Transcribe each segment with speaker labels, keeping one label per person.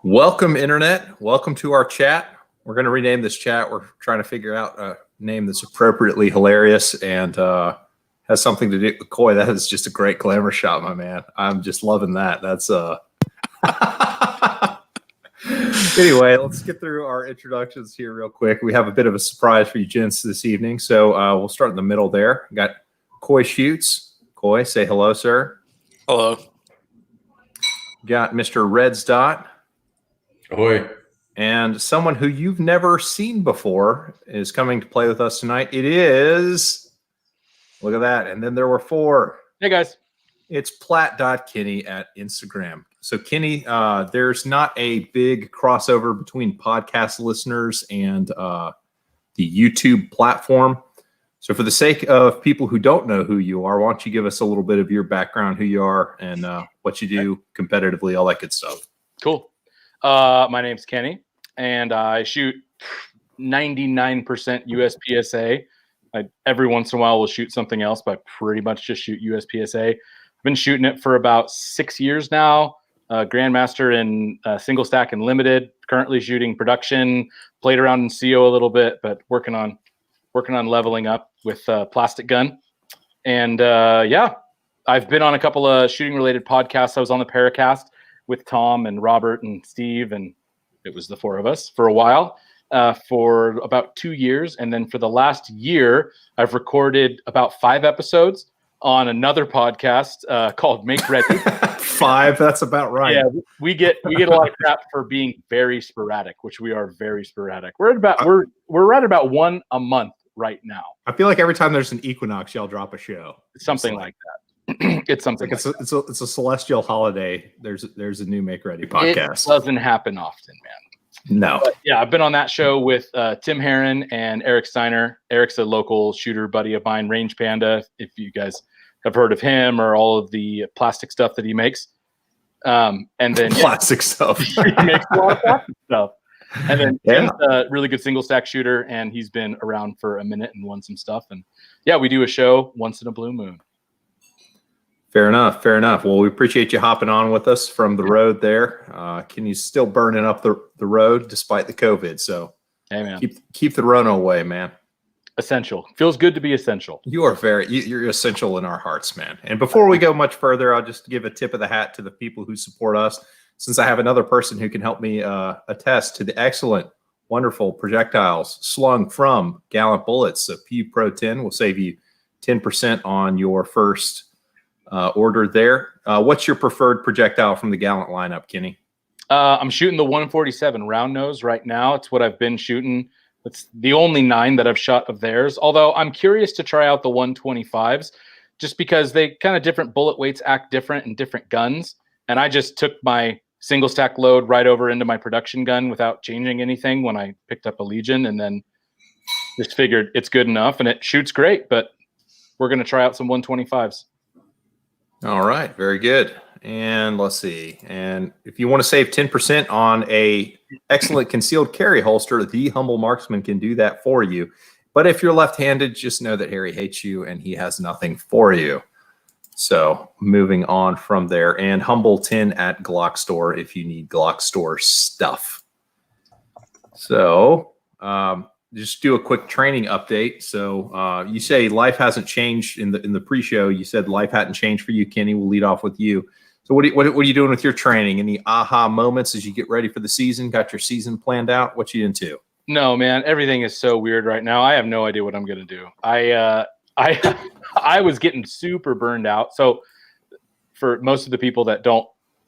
Speaker 1: Welcome, Internet. Welcome to our chat. We're going to rename this chat. We're trying to figure out a name that's appropriately hilarious and has something to do with Koi. That is just a great glamour shot, my man. I'm just loving that. That's Anyway, let's get through our introductions here real quick. We have a bit of a surprise for you gents this evening. So we'll start in the middle there. Got Koi Shoots. Koi, say hello, sir.
Speaker 2: Hello.
Speaker 1: Got Mr. Reds Dot.
Speaker 3: Ahoy.
Speaker 1: And someone who you've never seen before is coming to play with us tonight. It is, look at that. And then there were four.
Speaker 2: Hey, guys.
Speaker 1: It's Plat.Kenny at Instagram. So, Kenny, there's not a big crossover between podcast listeners and the YouTube platform. So, for the sake of people who don't know who you are, why don't you give us a little bit of your background, who you are, and what you do competitively, all that good stuff.
Speaker 2: Cool. My name's Kenny, and I shoot 99% USPSA. Every once in a while, we'll shoot something else, but I pretty much just shoot USPSA. I've been shooting it for about 6 years now. Grandmaster in single stack and limited. Currently shooting production. Played around in CO a little bit, but working on leveling up with plastic gun. And yeah, I've been on a couple of shooting related podcasts. I was on the Paracast with Tom and Robert and Steve, and it was the four of us for a while, for about 2 years. And then for the last year, I've recorded about 5 episodes on another podcast called Make Ready.
Speaker 1: 5, that's about right.
Speaker 2: Yeah, we get a lot of crap for being very sporadic, which we are very sporadic. We're right about one a month right now.
Speaker 1: I feel like every time there's an equinox, y'all drop a show.
Speaker 2: Something like that. It's something
Speaker 1: like it's a celestial holiday. There's a new Make Ready podcast.
Speaker 2: It doesn't happen often, man.
Speaker 1: No.
Speaker 2: But yeah, I've been on that show with Tim Herron and Eric Steiner. Eric's a local shooter buddy of mine, Range Panda, if you guys have heard of him or all of the plastic stuff that he makes. And then
Speaker 1: plastic stuff.
Speaker 2: He makes a lot of plastic stuff. And then Tim's a really good single stack shooter, and he's been around for a minute and won some stuff. And yeah, we do a show once in a blue moon.
Speaker 1: Fair enough. Well, we appreciate you hopping on with us from the road there. Kenny's still burning up the road despite the COVID. So
Speaker 2: hey, man.
Speaker 1: Keep the Rona away, man.
Speaker 2: Essential. Feels good to be essential.
Speaker 1: You're essential in our hearts, man. And before we go much further, I'll just give a tip of the hat to the people who support us, since I have another person who can help me attest to the excellent, wonderful projectiles slung from Gallant Bullets. So PU Pro 10 will save you 10% on your first order there. What's your preferred projectile from the Gallant lineup, Kenny?
Speaker 2: I'm shooting the 147 round nose right now. It's what I've been shooting. It's the only 9 that I've shot of theirs. Although I'm curious to try out the 125s, just because they kind of different bullet weights act different in different guns. And I just took my single stack load right over into my production gun without changing anything when I picked up a Legion, and then just figured it's good enough, and it shoots great. But we're going to try out some 125s.
Speaker 1: All right, very good. And let's see. And if you want to save 10% on a excellent concealed carry holster, the Humble Marksman can do that for you. But if you're left-handed, just know that Harry hates you and he has nothing for you. So moving on from there. And Humble 10 at Glock Store if you need Glock Store stuff. So just do a quick training update. So you say life hasn't changed in the pre-show. You said life hadn't changed for you, Kenny. We'll lead off with you. So what are you doing with your training? Any aha moments as you get ready for the season? Got your season planned out? What you into?
Speaker 2: No, man. Everything is so weird right now. I have no idea what I'm going to do. I was getting super burned out. So for most of the people that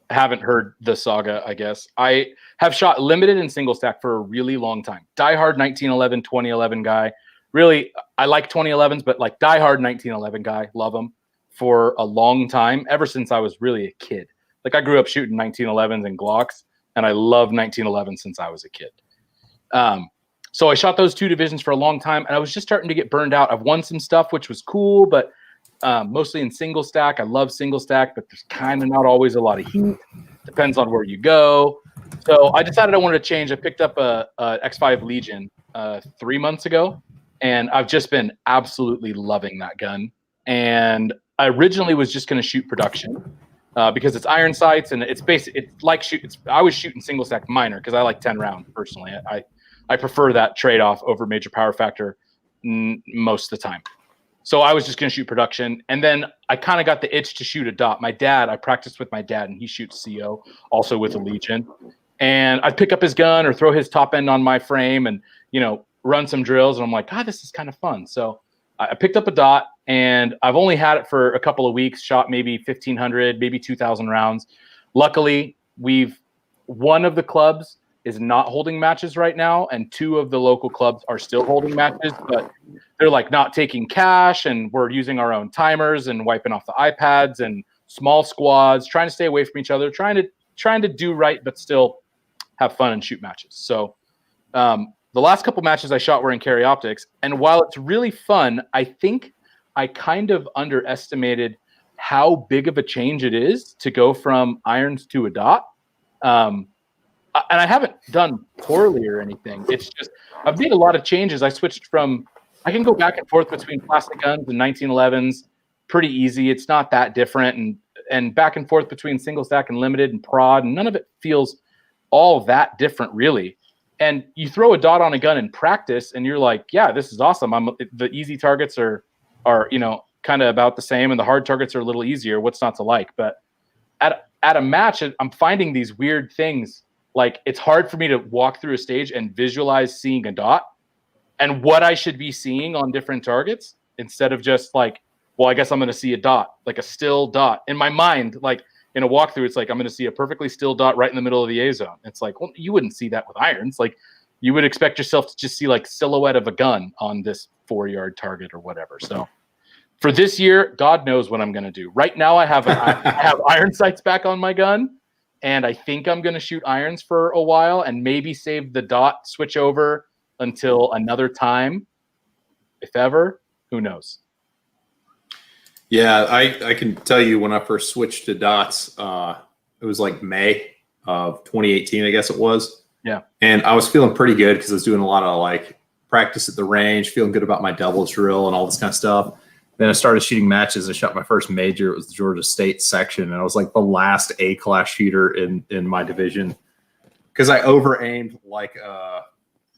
Speaker 2: haven't heard the saga, I guess, I have shot limited and single stack for a really long time. Diehard 1911, 2011 guy. Really, I like 2011s, but like diehard 1911 guy, love them for a long time, ever since I was really a kid. Like I grew up shooting 1911s and Glocks, and I love 1911 since I was a kid. So I shot those 2 divisions for a long time, and I was just starting to get burned out. I've won some stuff, which was cool, but mostly in single stack. I love single stack, but there's kind of not always a lot of heat. Depends on where you go. So I decided I wanted to change. I picked up a X5 Legion 3 months ago, and I've just been absolutely loving that gun. And I originally was just going to shoot production, because it's iron sights and it's like I was shooting single stack minor because I like 10 round personally. I prefer that trade off over major power factor most of the time. So I was just going to shoot production. And then I kind of got the itch to shoot a dot. I practiced with my dad, and he shoots CO also with a Legion. And I'd pick up his gun or throw his top end on my frame and, run some drills. And I'm like, God, this is kind of fun. So I picked up a dot, and I've only had it for a couple of weeks, shot maybe 1,500, maybe 2,000 rounds. Luckily, one of the clubs is not holding matches right now, and 2 of the local clubs are still holding matches, but they're like not taking cash, and we're using our own timers and wiping off the iPads and small squads, trying to stay away from each other, trying to do right, but still have fun and shoot matches. So the last couple matches I shot were in carry optics, and while it's really fun, I think I kind of underestimated how big of a change it is to go from irons to a dot. And I haven't done poorly or anything. It's just I've made a lot of changes. I can go back and forth between plastic guns and 1911s pretty easy. It's not that different, and back and forth between single stack and limited and prod, and none of it feels all that different really. And you throw a dot on a gun in practice, and you're like, yeah, this is awesome. The easy targets are kind of about the same, and the hard targets are a little easier. What's not to like? But at a match, I'm finding these weird things. Like, it's hard for me to walk through a stage and visualize seeing a dot and what I should be seeing on different targets, instead of just like, well, I guess I'm going to see a dot, like a still dot. In my mind, like in a walkthrough, it's like I'm going to see a perfectly still dot right in the middle of the A zone. It's like, well, you wouldn't see that with irons. Like, you would expect yourself to just see like silhouette of a gun on this 4-yard target or whatever. So for this year, God knows what I'm going to do. Right now, I have iron sights back on my gun, and I think I'm going to shoot irons for a while and maybe save the dot switch over until another time, if ever. Who knows?
Speaker 1: Yeah, I can tell you when I first switched to dots, it was like May of 2018, I guess it was.
Speaker 2: Yeah.
Speaker 1: And I was feeling pretty good because I was doing a lot of like practice at the range, feeling good about my doubles drill and all this kind of stuff. Then I started shooting matches. I shot my first major. It was the Georgia State section, and I was like the last A-class shooter in my division because I over-aimed like it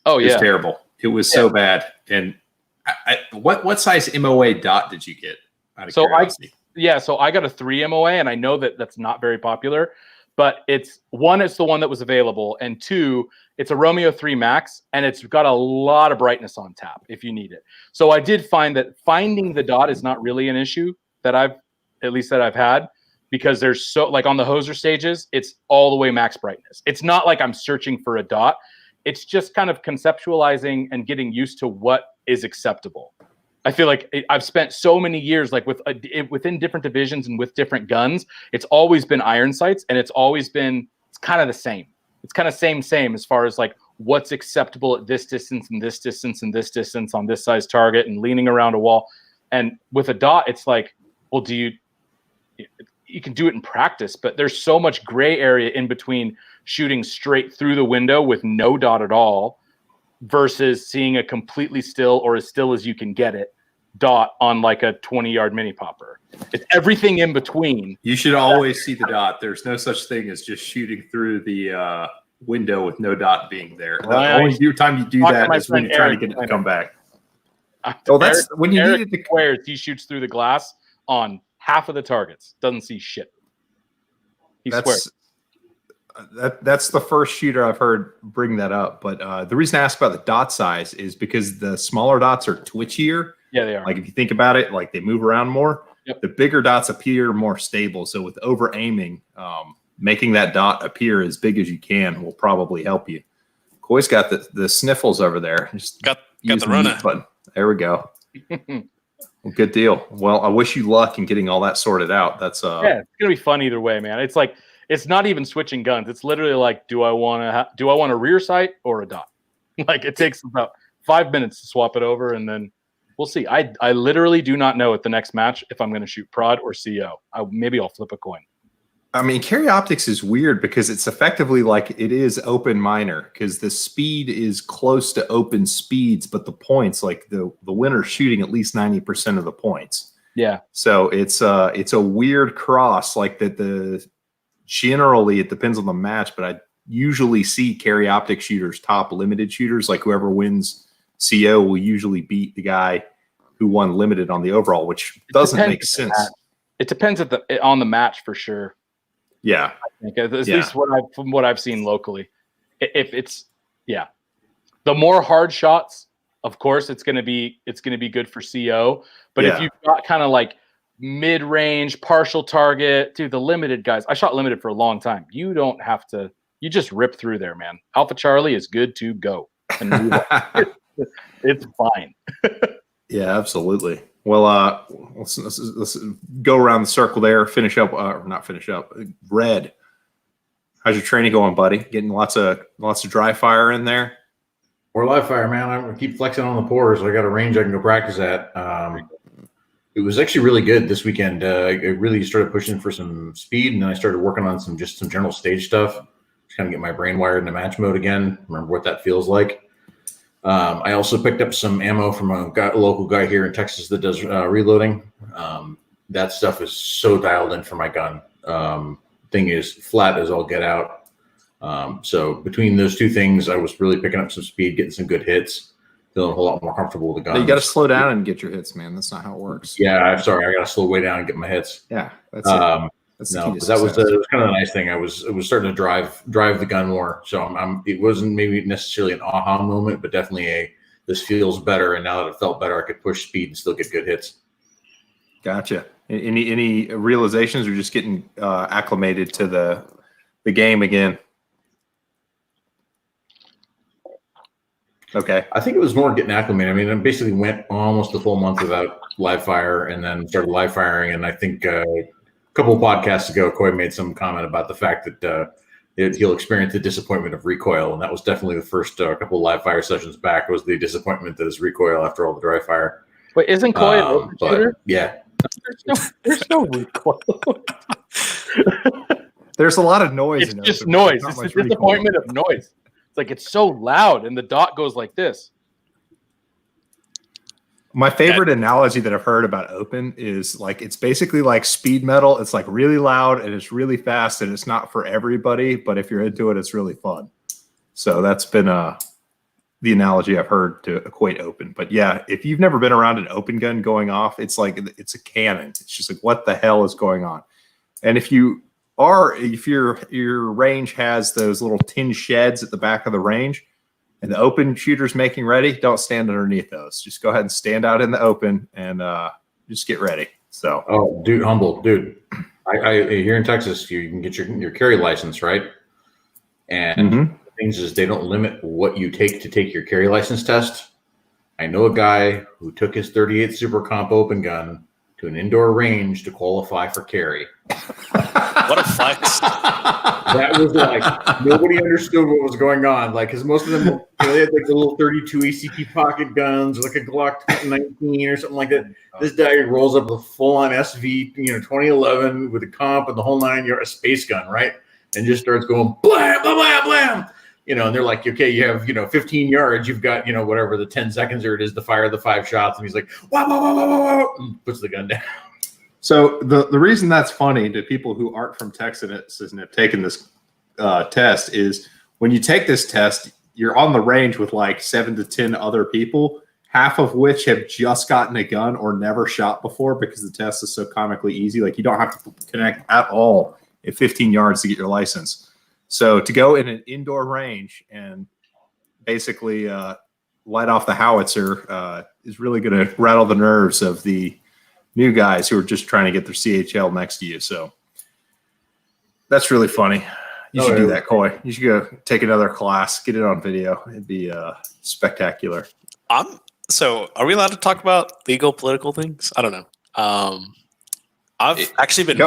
Speaker 1: was terrible. It was so bad. And what size MOA dot did you get?
Speaker 2: So I got a 3 MOA, and I know that that's not very popular, but it's the one that was available, and 2, it's a Romeo 3 Max, and it's got a lot of brightness on tap if you need it. So I did find that finding the dot is not really an issue that I've had, because there's so, like on the hoser stages, it's all the way max brightness. It's not like I'm searching for a dot. It's just kind of conceptualizing and getting used to what is acceptable. I feel like I've spent so many years like within different divisions and with different guns. It's always been iron sights, and it's kind of the same. It's kind of same as far as like what's acceptable at this distance and this distance and this distance on this size target and leaning around a wall. And with a dot, it's like, well, you can do it in practice, but there's so much gray area in between shooting straight through the window with no dot at all versus seeing a completely still, or as still as you can get it, dot on like a 20-yard mini popper. It's everything in between.
Speaker 1: You should always see the dot. There's no such thing as just shooting through the window with no dot being there. The only time you do that is when you're trying to get it to come back.
Speaker 2: Oh, that's when you needed to swears he shoots through the glass on half of the targets. Doesn't see shit. He swears.
Speaker 1: That's the first shooter I've heard bring that up. But the reason I asked about the dot size is because the smaller dots are twitchier.
Speaker 2: Yeah, they are.
Speaker 1: Like if you think about it, like they move around more.
Speaker 2: Yep.
Speaker 1: The bigger dots appear more stable. So with over aiming, making that dot appear as big as you can will probably help you. Coy's got the sniffles over there. Just
Speaker 3: got the runner
Speaker 1: button. There we go. Well, good deal. Well, I wish you luck in getting all that sorted out. That's
Speaker 2: yeah, it's gonna be fun either way, man. It's like it's not even switching guns. It's literally like, do I want a rear sight or a dot? Like it takes about 5 minutes to swap it over, and then we'll see. I literally do not know at the next match if I'm going to shoot prod or CO. Maybe I'll flip a coin.
Speaker 1: I mean, carry optics is weird because it's effectively like it is open minor because the speed is close to open speeds, but the points, like the winner's shooting at least 90% of the points.
Speaker 2: Yeah.
Speaker 1: So it's a weird cross. Like the generally it depends on the match, but I usually see carry optic shooters top limited shooters. Like whoever wins CO will usually beat the guy who won limited on the overall, which doesn't make sense.
Speaker 2: It depends on the match for sure.
Speaker 1: Yeah,
Speaker 2: I think at least from what I've seen locally. If it's the more hard shots, of course, it's gonna be good for CO. But if you've got kind of like mid range, partial target, dude, the limited guys. I shot limited for a long time. You don't have to. You just rip through there, man. Alpha Charlie is good to go. And move on. It's fine.
Speaker 1: Yeah, absolutely. Well, let's go around the circle there. Finish up, or not finish up. Red, how's your training going, buddy? Getting lots of dry fire in there.
Speaker 3: Or live fire, man. I keep flexing on the pores. I got a range I can go practice at. It was actually really good this weekend. I really started pushing for some speed, and then I started working on some general stage stuff. Just kind of get my brain wired into match mode again. Remember what that feels like. I also picked up some ammo from a local guy here in Texas that does reloading. That stuff is so dialed in for my gun. Thing is flat as all get out. So between those two things, I was really picking up some speed, getting some good hits, feeling a whole lot more comfortable with the gun.
Speaker 1: You got to slow down and get your hits, man. That's not how it works.
Speaker 3: Yeah, I'm sorry. I got to slow way down and get my hits.
Speaker 1: Yeah, that's it.
Speaker 3: No, that was kind of a nice thing. It was starting to drive the gun more. So it wasn't maybe necessarily an aha moment, but definitely this feels better. And now that it felt better, I could push speed and still get good hits.
Speaker 1: Gotcha. Any realizations, or just getting acclimated to the game again? Okay.
Speaker 3: I think it was more getting acclimated. I mean, I basically went almost a full month without live fire, and then started live firing. And I think a couple of podcasts ago, Coy made some comment about the fact that he'll experience the disappointment of Recoil, and that was definitely the first couple of live fire sessions back. Was the disappointment that is Recoil after all the dry fire.
Speaker 2: Wait, isn't Coy an open shooter?
Speaker 3: Yeah.
Speaker 2: There's no Recoil.
Speaker 1: There's a lot of noise.
Speaker 2: It's just noise. It's the disappointment of noise. It's like it's so loud, and the dot goes like this.
Speaker 1: My favorite analogy that I've heard about open is like it's basically like speed metal. It's like really loud and it's really fast, and it's not for everybody. But if you're into it, it's really fun. So that's been the analogy I've heard to equate open. But yeah, if you've never been around an open gun going off, it's like it's a cannon. It's just like, what the hell is going on? And if your range has those little tin sheds at the back of the range, and the open shooter's making ready, don't stand underneath those. Just go ahead and stand out in the open and just get ready. So,
Speaker 3: oh, dude, humble, dude. I here in Texas, you can get your carry license, right? And the things is they don't limit what you take to take your carry license test. I know a guy who took his 38 Super Comp open gun to an indoor range to qualify for carry.
Speaker 4: What a flex.
Speaker 3: That was like, nobody understood what was going on. Like, because most of them, they had like the little 32 ACP pocket guns, or like a Glock 19 or something like that. This guy rolls up with a full-on SV, 2011 with a comp and the whole 9 yard, a space gun, right? And just starts going blam, blam, blam, blam. And they're like, okay, you have, 15 yards. You've got, whatever the 10 seconds or it is to fire the 5 shots. And he's like, wow, wow, wow, wow, wow, wow, and puts the gun down.
Speaker 1: So the reason that's funny to people who aren't from Texas and have taken this test is when you take this test, you're on the range with like 7 to 10 other people, half of which have just gotten a gun or never shot before because the test is so comically easy. Like you don't have to connect at all at 15 yards to get your license. So to go in an indoor range and basically light off the howitzer is really going to rattle the nerves of the new guys who are just trying to get their CHL next to you. So that's really funny. You should do that, Coy. You should go take another class, get it on video. It'd be spectacular.
Speaker 4: So are we allowed to talk about legal political things? I don't know. I've actually been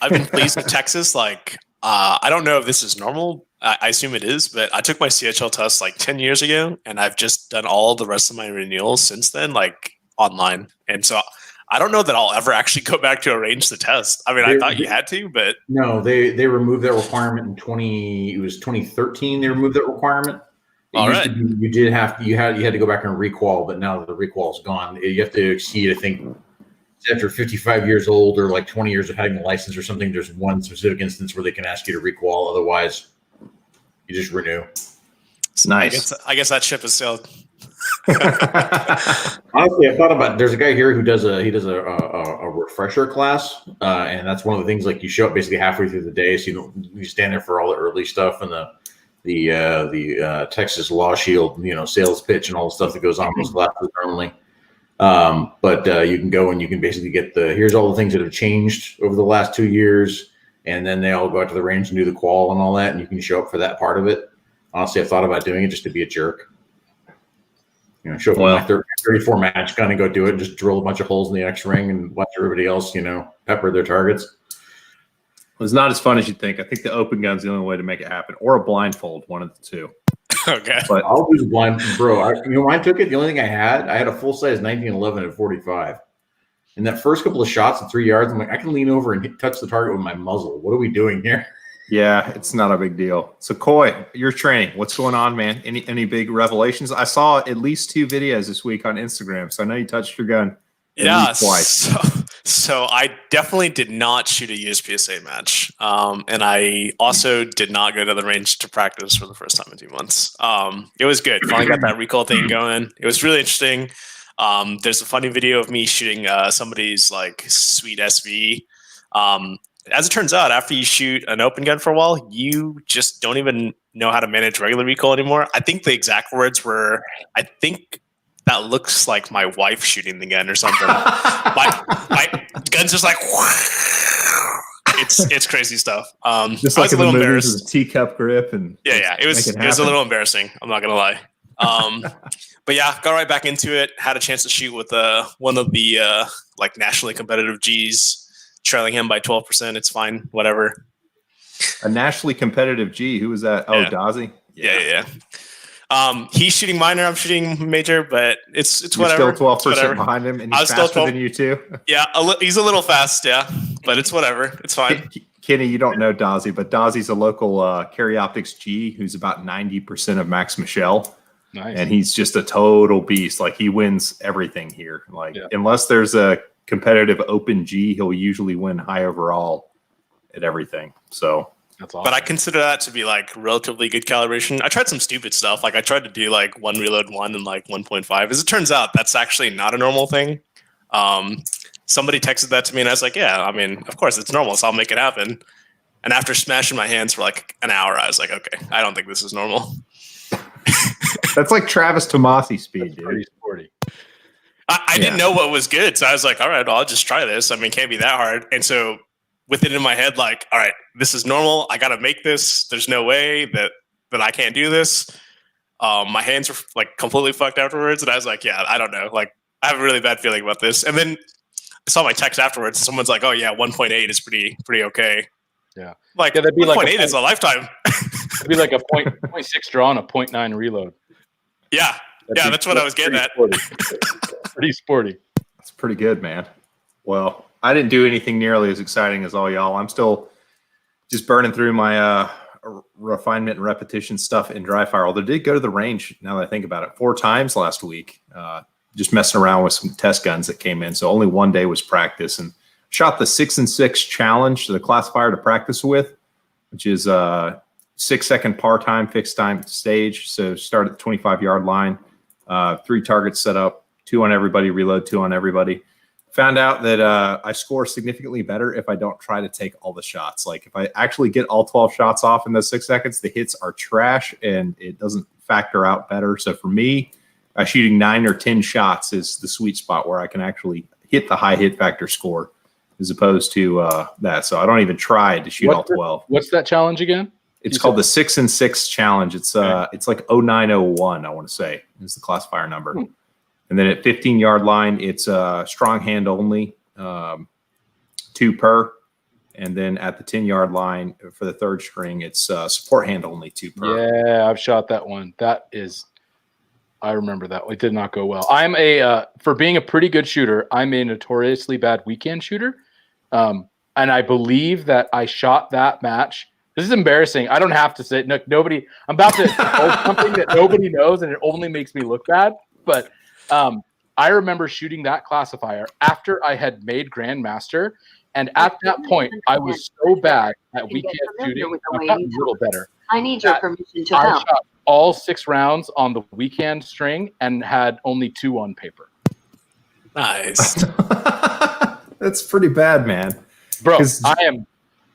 Speaker 4: I've been pleased with Texas. Like, I don't know if this is normal. I assume it is, but I took my CHL test like 10 years ago, and I've just done all the rest of my renewals since then, like online. And so I don't know that I'll ever actually go back to arrange the test. I mean, I thought you had to, but
Speaker 3: no, they removed that requirement in 2013. They removed that requirement.
Speaker 4: All right.
Speaker 3: You had to go back and requal, but now that the requal's gone, you have to exceed, I think, after 55 years old or like 20 years of having a license or something, there's one specific instance where they can ask you to requal. Otherwise, you just renew.
Speaker 1: It's nice.
Speaker 4: I guess that ship has sailed.
Speaker 3: Honestly, I thought about. There's a guy here who does a refresher class, and that's one of the things. Like you show up basically halfway through the day, so you stand there for all the early stuff and the Texas Law Shield, sales pitch and all the stuff that goes on those classes normally. But you can go and you can basically get here's all the things that have changed over the last 2 years, and then they all go out to the range and do the qual and all that, and you can show up for that part of it. Honestly, I thought about doing it just to be a jerk. Show up in my 34 match, kind of go do it, and just drill a bunch of holes in the X ring and watch everybody else, pepper their targets.
Speaker 1: It's not as fun as you think. I think the open gun's the only way to make it happen, or a blindfold, one of the two.
Speaker 4: Okay.
Speaker 3: But I'll do the blind, bro. When I took it, the only thing I had a full size 1911 at 45. And that first couple of shots at 3 yards, I'm like, I can lean over and touch the target with my muzzle. What are we doing here?
Speaker 1: Yeah, it's not a big deal. So, Coy, your training, what's going on, man? Any big revelations? I saw at least 2 videos this week on Instagram, so I know you touched your gun.
Speaker 4: Yeah,
Speaker 1: twice.
Speaker 4: So I definitely did not shoot a USPSA match, and I also did not go to the range to practice for the first time in 2 months. It was good. Finally got that recoil thing going. It was really interesting. There's a funny video of me shooting somebody's like sweet SV. As it turns out, after you shoot an open gun for a while, you just don't even know how to manage regular recoil anymore. I think the exact words were, I think that looks like my wife shooting the gun or something. my gun's just like, it's crazy stuff.
Speaker 1: Just like in the movies with a teacup grip and
Speaker 4: it was a little embarrassing. I'm not gonna lie. But yeah, got right back into it. Had a chance to shoot with one of the like nationally competitive Gs. Trailing him by 12%. It's fine. Whatever.
Speaker 1: A nationally competitive G. Who was that? Oh, Dozzy.
Speaker 4: Yeah. He's shooting minor. I'm shooting major, but it's
Speaker 1: You're
Speaker 4: whatever.
Speaker 1: Still 12% behind him, and he's faster than you too.
Speaker 4: Yeah, he's a little fast. Yeah, but it's whatever. It's fine.
Speaker 1: Kenny, you don't know Dozzy, but Dozzy's a local Carry Optics G who's about 90% of Max Michel.
Speaker 2: Nice.
Speaker 1: And he's just a total beast. Like he wins everything here. Unless there's a competitive open G, he'll usually win high overall at everything. So
Speaker 2: that's awesome.
Speaker 4: But I consider that to be like relatively good calibration. I tried some stupid stuff. Like I tried to do like 1 reload 1 and like 1.5. As it turns out, that's actually not a normal thing. Somebody texted that to me and I was like, yeah, I mean, of course it's normal, so I'll make it happen. And after smashing my hands for like an hour, I was like, okay, I don't think this is normal.
Speaker 1: That's like Travis Tomasi speed, dude.
Speaker 2: Pretty sporty.
Speaker 4: I didn't know what was good, so I was like, all right, well, I'll just try this. I mean, it can't be that hard. And so with it in my head, like, all right, this is normal. I got to make this. There's no way that I can't do this. My hands were like completely fucked afterwards. And I was like, yeah, I don't know. Like, I have a really bad feeling about this. And then I saw my text afterwards. And someone's like, oh, yeah, 1.8 is pretty okay.
Speaker 2: Yeah.
Speaker 4: Like,
Speaker 2: that'd be
Speaker 4: 1.8 is a lifetime.
Speaker 2: It'd be like a 0.6 draw and a 0.9 reload.
Speaker 4: Yeah. Yeah, that's what I was getting at.
Speaker 2: Pretty sporty.
Speaker 1: That's pretty good, man. Well, I didn't do anything nearly as exciting as all y'all. I'm still just burning through my refinement and repetition stuff in dry fire. Although I did go to the range, now that I think about it, 4 times last week, just messing around with some test guns that came in. So only 1 day was practice, and shot the 6 and 6 challenge, the classifier to practice with, which is 6-second par time, fixed time stage. So start at the 25-yard line, 3 targets set up, 2 on everybody, reload 2 on everybody. Found out that I score significantly better if I don't try to take all the shots. Like if I actually get all 12 shots off in those 6 seconds, the hits are trash and it doesn't factor out better. So for me, shooting 9 or 10 shots is the sweet spot where I can actually hit the high hit factor score as opposed to that. So I don't even try to shoot all 12.
Speaker 2: What's that challenge again?
Speaker 1: It's called the 6 and 6 challenge. It's like 0901, I want to say, is the classifier number. And then at 15-yard line, it's strong hand only, 2 per. And then at the 10-yard line for the 3rd string, it's support hand only, 2 per.
Speaker 2: Yeah, I've shot that one. I remember that. It did not go well. I'm for being a pretty good shooter, I'm a notoriously bad weekend shooter. And I believe that I shot that match. This is embarrassing. I don't have to say it. Nobody. I'm about to hold something that nobody knows, and it only makes me look bad. But I remember shooting that classifier after I had made Grandmaster. And at that point, I was so bad at weekend shooting. I've gotten a little better.
Speaker 5: I need your permission to
Speaker 2: I
Speaker 5: help.
Speaker 2: shot all 6 rounds on the weekend string and had only 2 on paper.
Speaker 4: Nice.
Speaker 1: That's pretty bad, man.
Speaker 2: Bro, I am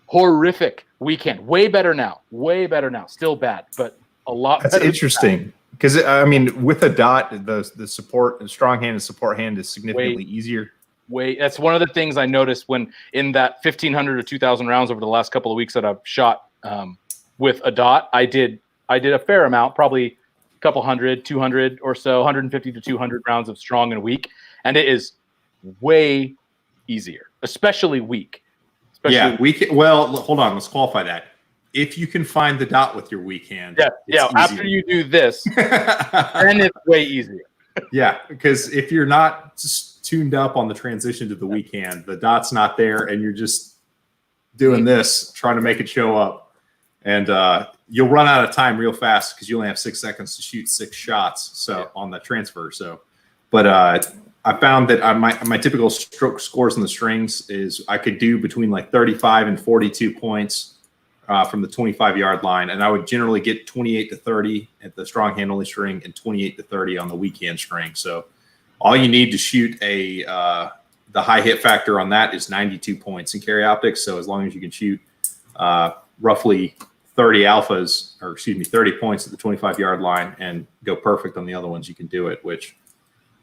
Speaker 2: horrific weekend. Way better now. Way better now. Still bad, but a lot
Speaker 1: That's
Speaker 2: better.
Speaker 1: interesting. Because, I mean, with a dot, the support, the strong hand and support hand is significantly easier.
Speaker 2: That's one of the things I noticed when in that 1,500 to 2,000 rounds over the last couple of weeks that I've shot with a dot, I did a fair amount, probably a couple hundred, 200 or so, 150 to 200 rounds of strong and weak. And it is way easier, especially weak.
Speaker 1: Well, hold on. Let's qualify that. If you can find the dot with your weak hand,
Speaker 2: yeah. After you do this, then it's way easier.
Speaker 1: Yeah, because if you're not tuned up on the transition to the weak hand, the dot's not there, and you're just doing this, trying to make it show up, and you'll run out of time real fast because you only have 6 seconds to shoot 6 shots. So on the transfer, but I found that my typical stroke scores on the strings is I could do between like 35 and 42 points from the 25-yard line, and I would generally get 28 to 30 at the strong hand only string and 28 to 30 on the weak hand string. So all you need to shoot the high hit factor on that is 92 points in carry optics. So as long as you can shoot roughly 30 alphas, or excuse me, 30 points at the 25-yard line and go perfect on the other ones, you can do it, which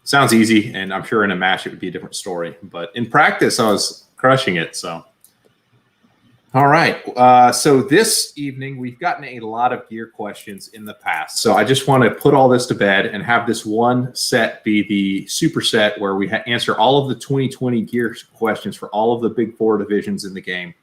Speaker 1: sounds easy. And I'm sure in a match it would be a different story. But in practice, I was crushing it. So, all right. So this evening, we've gotten a lot of gear questions in the past. So I just want to put all this to bed and have this one set be the super set where we answer all of the 2020 gear questions for all of the big 4 divisions in the game,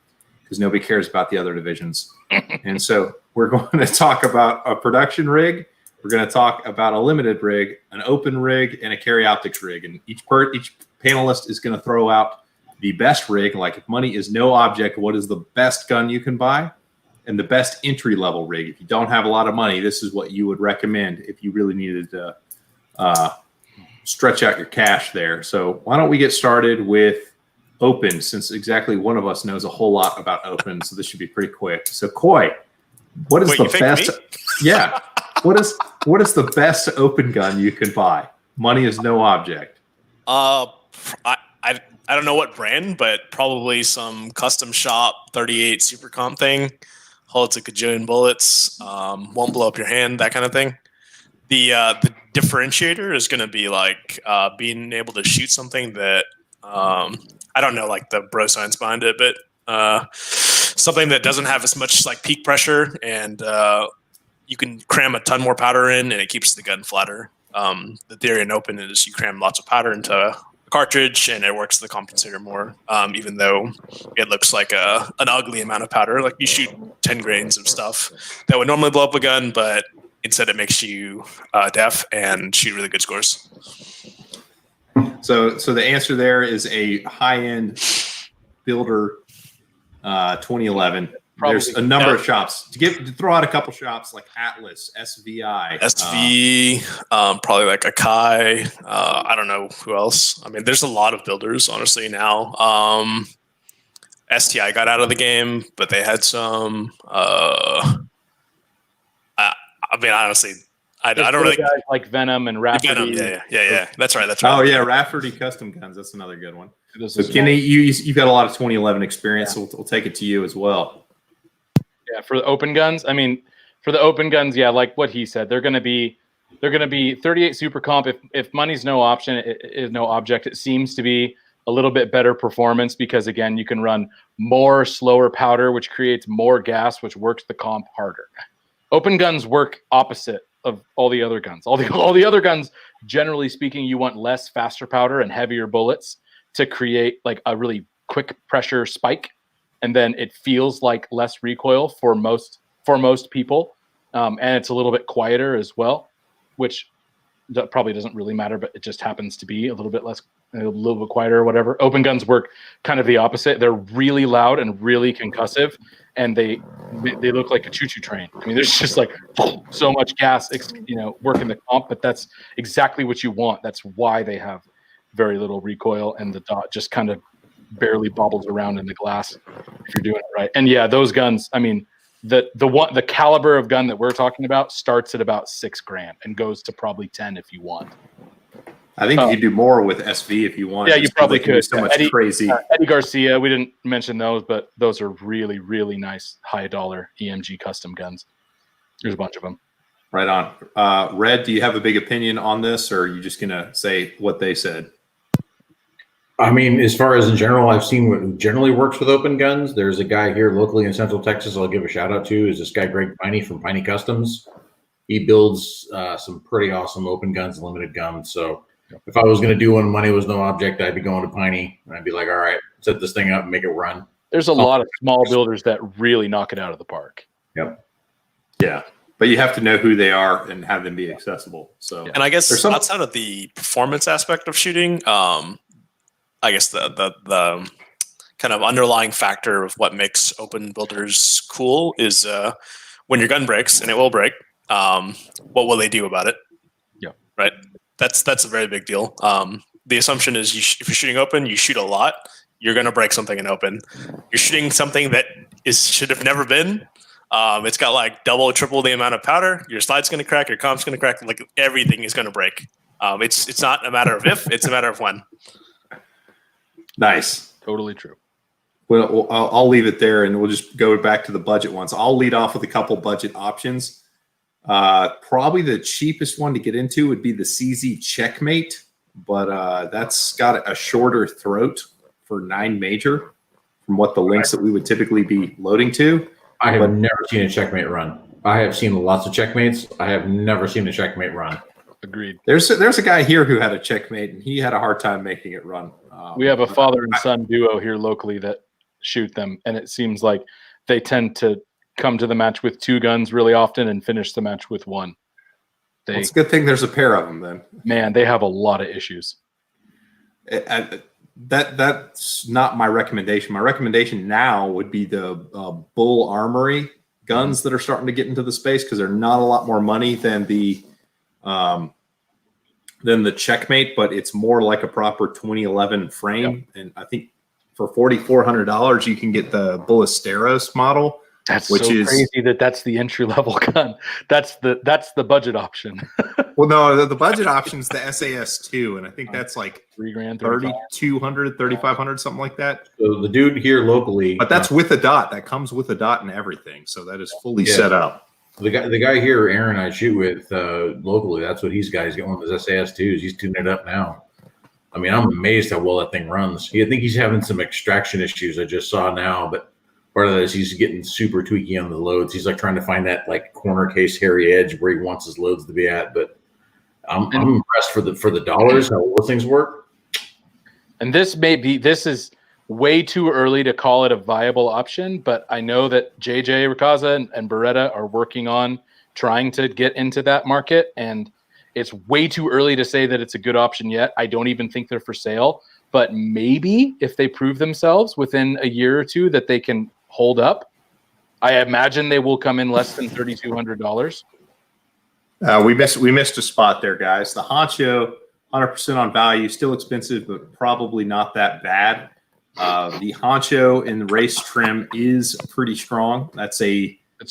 Speaker 1: because nobody cares about the other divisions. And so we're going to talk about a production rig. We're going to talk about a limited rig, an open rig, and a carry optics rig. And each panelist is going to throw out the best rig, like if money is no object, what is the best gun you can buy, and the best entry-level rig. If you don't have a lot of money, this is what you would recommend if you really needed to stretch out your cash there. So why don't we get started with open, since exactly one of us knows a whole lot about open, so this should be pretty quick. So Coy, what is the best? Yeah, what is the best open gun you can buy? Money is no object.
Speaker 4: I don't know what brand, but probably some custom shop 38 super comp thing. Holds a gajillion bullets, won't blow up your hand, that kind of thing. The differentiator is going to be like being able to shoot something that I don't know, like the bro science behind it, but something that doesn't have as much like peak pressure, and you can cram a ton more powder in, and it keeps the gun flatter. The theory in open is you cram lots of powder into a cartridge, and it works the compensator more, even though it looks like an ugly amount of powder. Like you shoot 10 grains of stuff that would normally blow up a gun, but instead it makes you deaf and shoot really good scores.
Speaker 1: So the answer there is a high-end builder 2011. There's a number of shops to throw out a couple shops like Atlas, SVI,
Speaker 4: probably like Akai. I don't know who else. I mean, there's a lot of builders, honestly, now. STI got out of the game, but they had some. I mean, honestly, I don't really
Speaker 2: guys like Venom and Rafferty.
Speaker 4: Venom, yeah. That's right.
Speaker 1: Oh yeah, Rafferty Custom Guns. That's another good one. So Kenny, you've got a lot of 2011 experience, so we'll take it to you as well.
Speaker 2: Yeah, for the open guns, I mean, yeah, like what he said, they're going to be 38 super comp. If money's no option, it is no object. It seems to be a little bit better performance because again, you can run more slower powder, which creates more gas, which works the comp harder. Open guns work opposite of all the other guns. All the other guns, generally speaking, you want less faster powder and heavier bullets to create like a really quick pressure spike. And then it feels like less recoil for most people, and it's a little bit quieter as well, which that probably doesn't really matter, but it just happens to be a little bit quieter or whatever. Open guns work kind of the opposite. They're really loud and really concussive, and they look like a choo-choo train. I mean, there's just like so much gas, working the comp, but that's exactly what you want. That's why they have very little recoil, and the dot just kind of barely bobbles around in the glass if you're doing it right. And yeah, those guns, I mean, the caliber of gun that we're talking about starts at about $6,000 and goes to probably 10 if you want.
Speaker 1: I think you could do more with SV if you want.
Speaker 2: Yeah, you probably could.
Speaker 1: So much crazy.
Speaker 2: Eddie Garcia, we didn't mention those, but those are really, really nice high dollar EMG custom guns. There's a bunch of them.
Speaker 1: Right on. Red, do you have a big opinion on this, or are you just gonna say what they said?
Speaker 3: I mean, as far as in general, I've seen what generally works with open guns. There's a guy here locally in Central Texas I'll give a shout out to, is this guy Greg Piney from Piney Customs. He builds some pretty awesome open guns, limited guns. So if I was going to do one, money was no object, I'd be going to Piney, and I'd be like, all right, set this thing up and make it run.
Speaker 2: There's a lot of small builders that really knock it out of the park.
Speaker 3: Yep.
Speaker 1: Yeah. But you have to know who they are and have them be accessible. So,
Speaker 4: and I guess outside of the performance aspect of shooting, I guess the kind of underlying factor of what makes open builders cool is when your gun breaks, and it will break, what will they do about it?
Speaker 2: Yeah.
Speaker 4: Right. That's a very big deal. The assumption is if you're shooting open, you shoot a lot, you're going to break something in open. You're shooting something that should have never been. It's got like double or triple the amount of powder. Your slide's going to crack. Your comp's going to crack. Like everything is going to break. It's not a matter of if, it's a matter of when.
Speaker 1: Nice.
Speaker 2: Totally true.
Speaker 1: Well, I'll leave it there, and we'll just go back to the budget ones. I'll lead off with a couple budget options. Probably the cheapest one to get into would be the CZ Checkmate, but that's got a shorter throat for 9 major from what the links that we would typically be loading to.
Speaker 3: I have never seen a Checkmate run. I have seen lots of Checkmates. I have never seen a Checkmate run.
Speaker 2: Agreed.
Speaker 1: There's a guy here who had a Checkmate, and he had a hard time making it run.
Speaker 2: We have a father and son duo here locally that shoot them, and it seems like they tend to come to the match with 2 guns really often and finish the match with 1.
Speaker 1: It's a good thing there's a pair of them then.
Speaker 2: Man, they have a lot of issues.
Speaker 1: That's not my recommendation. My recommendation now would be the Bull Armory guns that are starting to get into the space, because they're not a lot more money than the Checkmate, but it's more like a proper 2011 frame. Yep. And I think for $4,400 you can get the Ballesteros model.
Speaker 2: That's which is crazy that's the entry level gun. That's the budget option.
Speaker 1: Well, no, the budget option is the SAS2, and I think that's like
Speaker 2: $3,000,
Speaker 1: 3,200, 3,500, something like that.
Speaker 3: So the dude here locally,
Speaker 1: but that's with a dot. That comes with a dot and everything, so that is fully set up.
Speaker 3: The guy here, Aaron, I shoot with locally. That's what he's got. He's got one of his SAS2s. He's tuning it up now. I mean, I'm amazed how well that thing runs. I think he's having some extraction issues I just saw now, but part of that is he's getting super tweaky on the loads. He's like trying to find that like corner case hairy edge where he wants his loads to be at. But I'm impressed for the dollars how well things work.
Speaker 2: And this is way too early to call it a viable option, but I know that JJ Ricazza and Beretta are working on trying to get into that market, and it's way too early to say that it's a good option yet. I don't even think they're for sale, but maybe if they prove themselves within a year or two that they can hold up, I imagine they will come in less than $3,200.
Speaker 1: We missed a spot there, guys. The Honcho, 100% on value, still expensive, but probably not that bad. The Honcho in the race trim is pretty strong. That's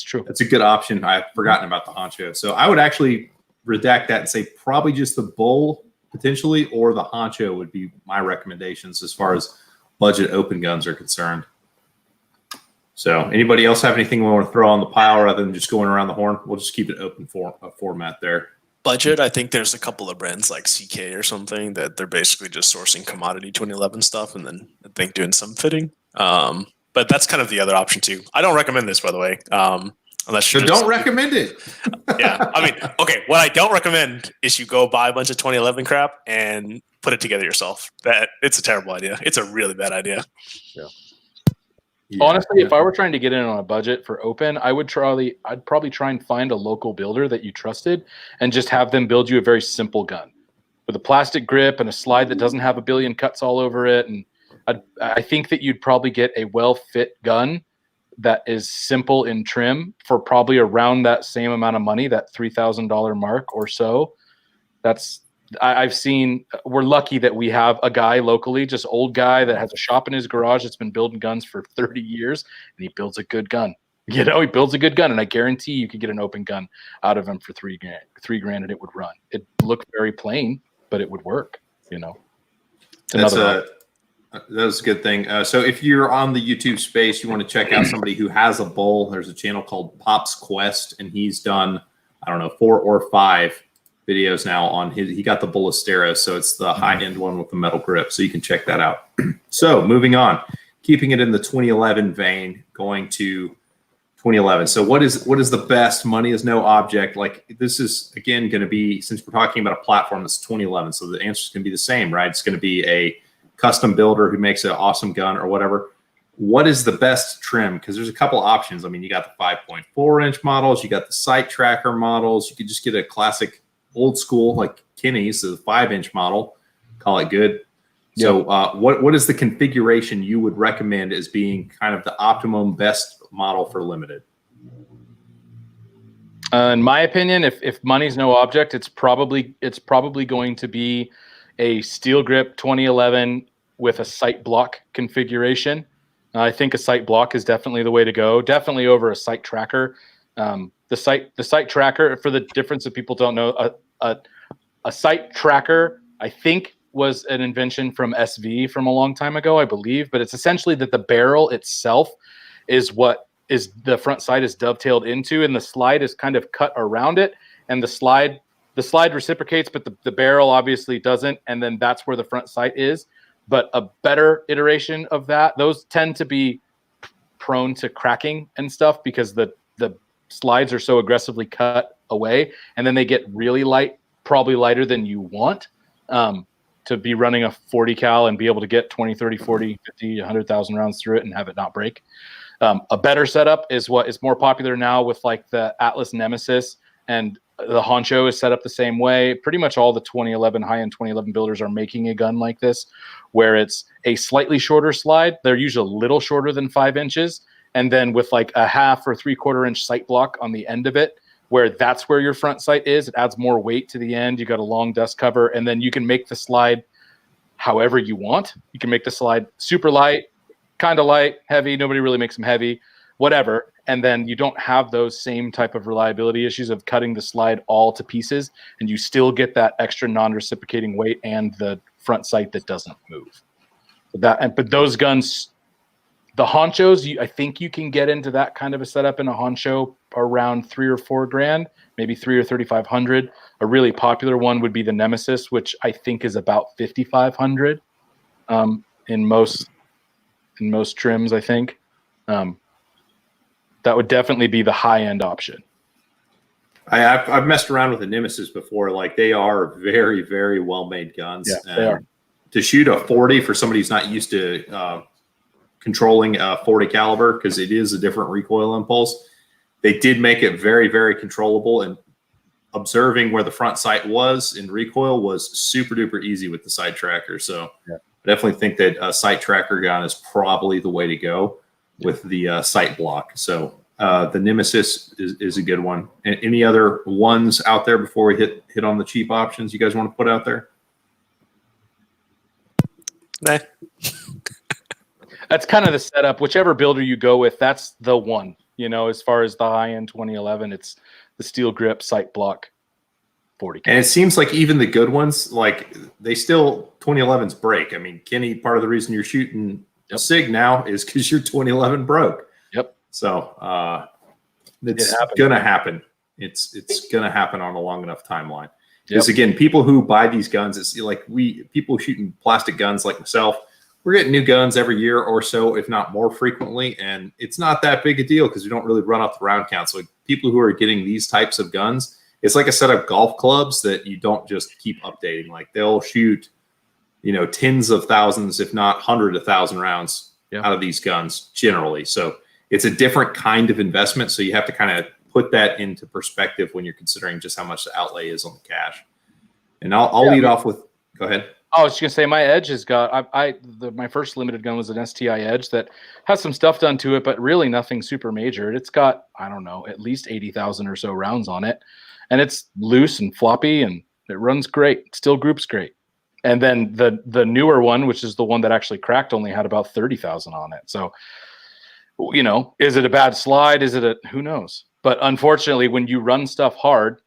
Speaker 1: true. That's a good option. I've forgotten about the Honcho. So I would actually redact that and say probably just the Bull potentially, or the Honcho would be my recommendations as far as budget open guns are concerned. So anybody else have anything we want to throw on the pile rather than just going around the horn? We'll just keep it open for a format there.
Speaker 4: Budget, I think there's a couple of brands like CK or something that they're basically just sourcing commodity 2011 stuff and then I think doing some fitting. But that's kind of the other option too. I don't recommend this, by the way. Unless you
Speaker 1: don't recommend it.
Speaker 4: Yeah. I mean, okay. What I don't recommend is you go buy a bunch of 2011 crap and put it together yourself. It's a terrible idea. It's a really bad idea.
Speaker 2: Yeah. Honestly, if I were trying to get in on a budget for open, I'd probably try and find a local builder that you trusted and just have them build you a very simple gun with a plastic grip and a slide that doesn't have a billion cuts all over it. And I think that you'd probably get a well-fit gun that is simple in trim for probably around that same amount of money, that $3,000 mark or so. I've seen, we're lucky that we have a guy locally, just old guy that has a shop in his garage that's been building guns for 30 years, and he builds a good gun. He builds a good gun, and I guarantee you could get an open gun out of him for $3,000, and it would run. It looked very plain, but it would work.
Speaker 1: That's a good thing. So if you're on the YouTube space, you want to check out somebody who has a bull. There's a channel called Pop's Quest, and he's done, 4 or 5 videos now on his. He got the Ballesteros, so it's the high-end one with the metal grip, so you can check that out. So moving on, keeping it in the 2011 vein, going to 2011. So what is the best? Money is no object. Like, this is again going to be, since we're talking about a platform that's 2011, so the answer is going to be the same, right? It's going to be a custom builder who makes an awesome gun or whatever. What is the best trim? Because there's a couple options. I mean, you got the 5.4-inch models, you got the sight tracker models. You could just get a classic old school like Kinney's, the 5-inch model, call it good. So what is the configuration you would recommend as being kind of the optimum best model for limited?
Speaker 2: In my opinion, if money's no object, it's probably going to be a steel grip 2011 with a sight block configuration. I think a sight block is definitely the way to go. Definitely over a sight tracker. The sight tracker, for the difference that people don't know, a sight tracker, I think, was an invention from SV from a long time ago, I believe. But it's essentially that the barrel itself is what is the front sight is dovetailed into, and the slide is kind of cut around it, and the slide reciprocates, but the barrel obviously doesn't, and then that's where the front sight is. But a better iteration of that, those tend to be prone to cracking and stuff because the slides are so aggressively cut away, and then they get really light, probably lighter than you want, to be running a 40 cal and be able to get 20, 30, 40, 50, 100,000 rounds through it and have it not break. A better setup is what is more popular now with like the Atlas Nemesis, and the Honcho is set up the same way. Pretty much all the 2011 high-end 2011 builders are making a gun like this, where it's a slightly shorter slide. They're usually a little shorter than 5 inches, and then with like a 1/2 or 3/4 inch sight block on the end of it, where that's where your front sight is. It adds more weight to the end. You got a long dust cover, and then you can make the slide however you want. You can make the slide super light, kind of light, heavy. Nobody really makes them heavy, whatever. And then you don't have those same type of reliability issues of cutting the slide all to pieces, and you still get that extra non-reciprocating weight and the front sight that doesn't move. But those guns, the Honchos, I think you can get into that kind of a setup in a Honcho around $3 or $4 grand, maybe $3 or $3,500. A really popular one would be the Nemesis, which I think is about $5,500 in most trims, I think. That would definitely be the high-end option.
Speaker 1: I've messed around with the Nemesis before. Like, they are very, very well-made guns.
Speaker 2: Yeah, they are.
Speaker 1: To shoot a 40 for somebody who's not used to controlling a 40 caliber, because it is a different recoil impulse, they did make it very, very controllable. And observing where the front sight was in recoil was super duper easy with the sight tracker. So I definitely think that a sight tracker gun is probably the way to go with the sight block. So the Nemesis is a good one. And any other ones out there before we hit on the cheap options you guys want to put out there?
Speaker 4: Nah.
Speaker 2: That's kind of the setup. Whichever builder you go with, that's the one. You know, as far as the high-end 2011, it's the steel grip sight block 40.
Speaker 1: And it seems like even the good ones, like, they still 2011s break. I mean, Kenny, part of the reason you're shooting a SIG now is because your 2011 broke.
Speaker 2: Yep.
Speaker 1: So it's gonna happen. It's gonna happen on a long enough timeline. Because again, people who buy these guns, it's like people shooting plastic guns like myself, we're getting new guns every year or so, if not more frequently, and it's not that big a deal because we don't really run up the round count. So people who are getting these types of guns, it's like a set of golf clubs that you don't just keep updating. Like, they'll shoot, tens of thousands, if not hundreds of thousand rounds out of these guns generally. So it's a different kind of investment. So you have to kind of put that into perspective when you're considering just how much the outlay is on the cash. And I'll lead off with, go ahead.
Speaker 2: I was just gonna say my Edge has got my first limited gun was an STI Edge that has some stuff done to it, but really nothing super major. It's got, I don't know, at least 80,000 or so rounds on it, and it's loose and floppy and it runs great. It still groups great. And then the newer one, which is the one that actually cracked, only had about 30,000 on it. So, you know, is it a bad slide? Is it who knows? But unfortunately, when you run stuff hard,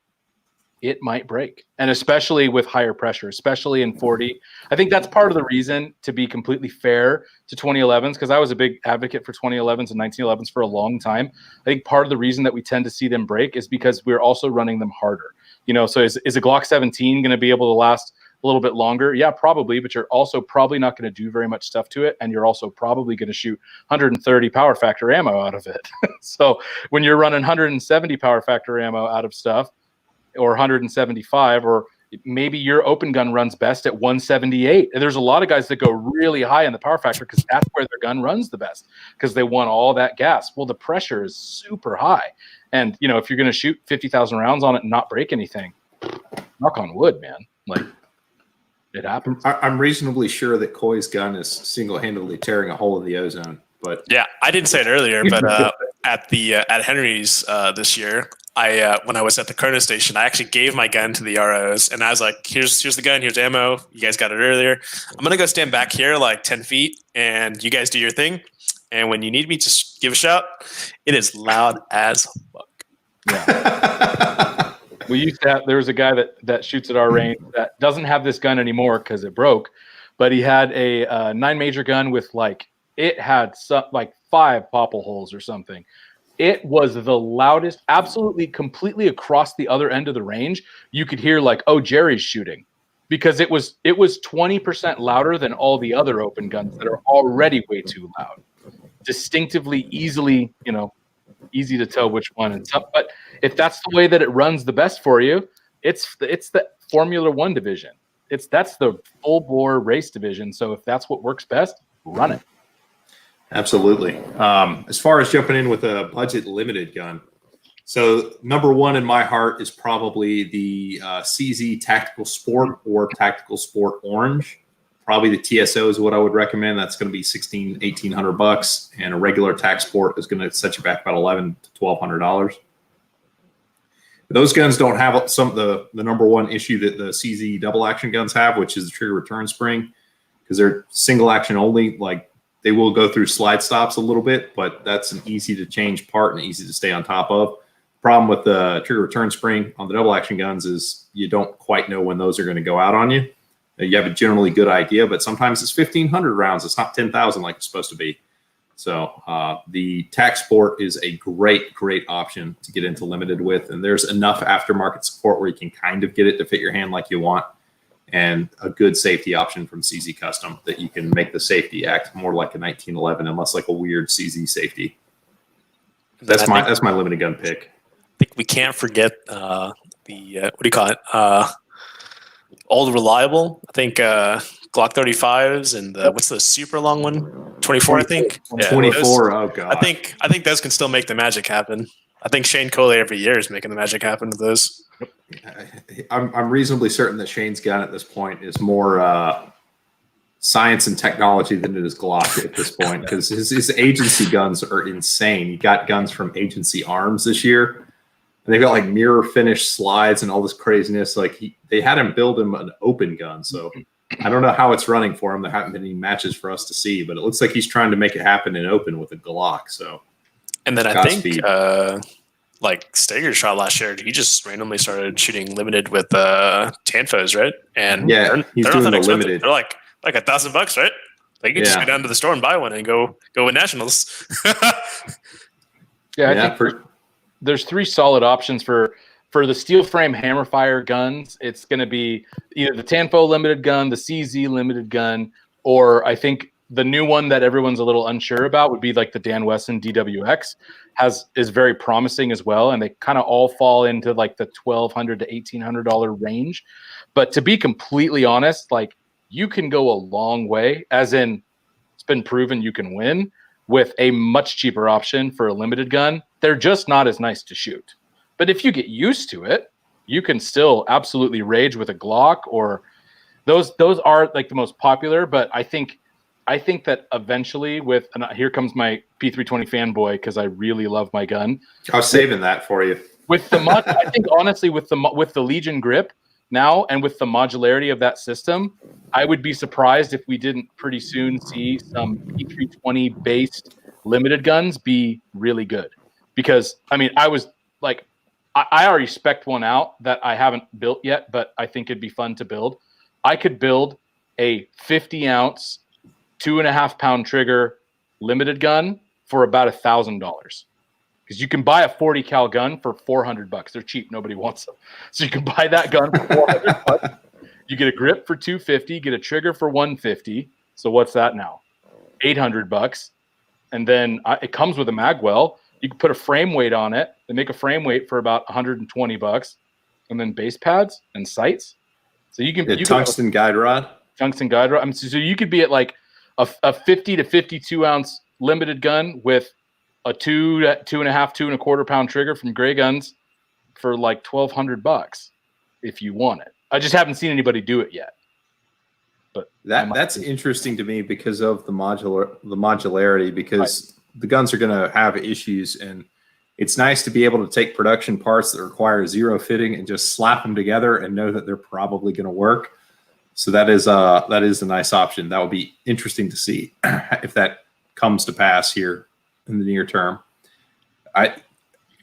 Speaker 2: it might break. And especially with higher pressure, especially in 40. I think that's part of the reason, to be completely fair to 2011s, because I was a big advocate for 2011s and 1911s for a long time. I think part of the reason that we tend to see them break is because we're also running them harder. You know, so is a Glock 17 going to be able to last a little bit longer? Yeah, probably, but you're also probably not going to do very much stuff to it, and you're also probably going to shoot 130 power factor ammo out of it. So when you're running 170 power factor ammo out of stuff, or 175, or maybe your open gun runs best at 178. And there's a lot of guys that go really high in the power factor because that's where their gun runs the best, because they want all that gas. Well, the pressure is super high. And, you know, if you're going to shoot 50,000 rounds on it and not break anything, knock on wood, man. Like, it happens.
Speaker 1: I'm reasonably sure that Coy's gun is single-handedly tearing a hole in the ozone. But
Speaker 4: yeah, I didn't say it earlier, but at Henry's this year, when I was at the Chrono Station, I actually gave my gun to the ROs, and I was like, "Here's the gun. Here's ammo. You guys got it earlier. I'm gonna go stand back here like 10 feet, and you guys do your thing. And when you need me, just give a shout. It is loud as fuck."
Speaker 2: Yeah. We used to have. There was a guy that shoots at our range that doesn't have this gun anymore because it broke, but he had a 9 major gun with it had like 5 popple holes or something. It was the loudest, absolutely, completely across the other end of the range. You could hear like, "Oh, Jerry's shooting," because it was 20% louder than all the other open guns that are already way too loud. Distinctively, easy to tell which one. And stuff. But if that's the way that it runs the best for you, it's the Formula One division. That's the full bore race division. So if that's what works best, run it.
Speaker 1: Absolutely. As far as jumping in with a budget limited gun, so number one in my heart is probably the CZ Tactical Sport or Tactical Sport Orange. Probably the TSO is what I would recommend. That's going to be $1,800, and a regular Tac Sport is going to set you back about $1,100 to $1,200. Those guns don't have the number one issue that the CZ double action guns have, which is the trigger return spring, because they're single action only. Like, they will go through slide stops a little bit, but that's an easy to change part and easy to stay on top of. Problem with the trigger return spring on the double action guns is you don't quite know when those are going to go out on you. You have a generally good idea, but sometimes it's 1,500 rounds. It's not 10,000 like it's supposed to be. So the Tac Sport is a great option to get into limited with, and there's enough aftermarket support where you can kind of get it to fit your hand like you want, and a good safety option from CZ Custom that you can make the safety act more like a 1911 and less like a weird CZ safety. That's my limited gun pick.
Speaker 4: I think we can't forget the what do you call it? Old reliable. I think Glock 35s and what's the super long one? 24, I think.
Speaker 1: 24. Oh god.
Speaker 4: I think those can still make the magic happen. I think Shane Coley every year is making the magic happen with those.
Speaker 1: I'm reasonably certain that Shane's gun at this point is more science and technology than it is Glock at this point, because his agency guns are insane. He got guns from Agency Arms this year, and they've got like mirror finish slides and all this craziness. Like they had him build him an open gun, so I don't know how it's running for him. There haven't been any matches for us to see, but it looks like he's trying to make it happen in open with a Glock. So,
Speaker 4: and then I think like Steger shot last year, he just randomly started shooting limited with Tanfos, right? And
Speaker 1: yeah, he's doing the limited.
Speaker 4: They're like $1,000, right? Like you can just go down to the store and buy one and go win nationals.
Speaker 2: I think there's 3 solid options for the steel frame hammerfire guns. It's going to be either the Tanfo limited gun, the CZ limited gun, or I think the new one that everyone's a little unsure about would be like the Dan Wesson DWX is very promising as well. And they kind of all fall into like the $1,200 to $1,800 range. But to be completely honest, like you can go a long way, as in been proven you can win with a much cheaper option for a limited gun. They're just not as nice to shoot. But if you get used to it, you can still absolutely rage with a Glock, or those are like the most popular. But I think that eventually with, and here comes my P320 fanboy, because I really love my gun.
Speaker 1: I was saving that for you.
Speaker 2: With the I think honestly with the Legion grip now, and with the modularity of that system, I would be surprised if we didn't pretty soon see some P320 based limited guns be really good. Because I mean, I was like, I already spec'd one out that I haven't built yet, but I think it'd be fun to build. I could build a 50-ounce, 2.5-pound trigger limited gun for about $1,000, because you can buy a 40 cal gun for $400. They're cheap. Nobody wants them. So you can buy that gun for $400. You get a grip for $250, get a trigger for $150. So what's that now? $800. And then it comes with a magwell. You can put a frame weight on it. They make a frame weight for about $120, and then base pads and sights. So you can
Speaker 1: tungsten guide rod.
Speaker 2: Tungsten guide rod. I mean, so you could be at like a 50 to 52 ounce limited gun with a 2.5, 2.25 pound trigger from Gray Guns for like $1,200 if you want it. I just haven't seen anybody do it yet. But
Speaker 1: that's interesting to me because of the modularity, because the guns are going to have issues, and it's nice to be able to take production parts that require zero fitting and just slap them together and know that they're probably going to work. So that is a nice option. That would be interesting to see if that comes to pass here in the near term. The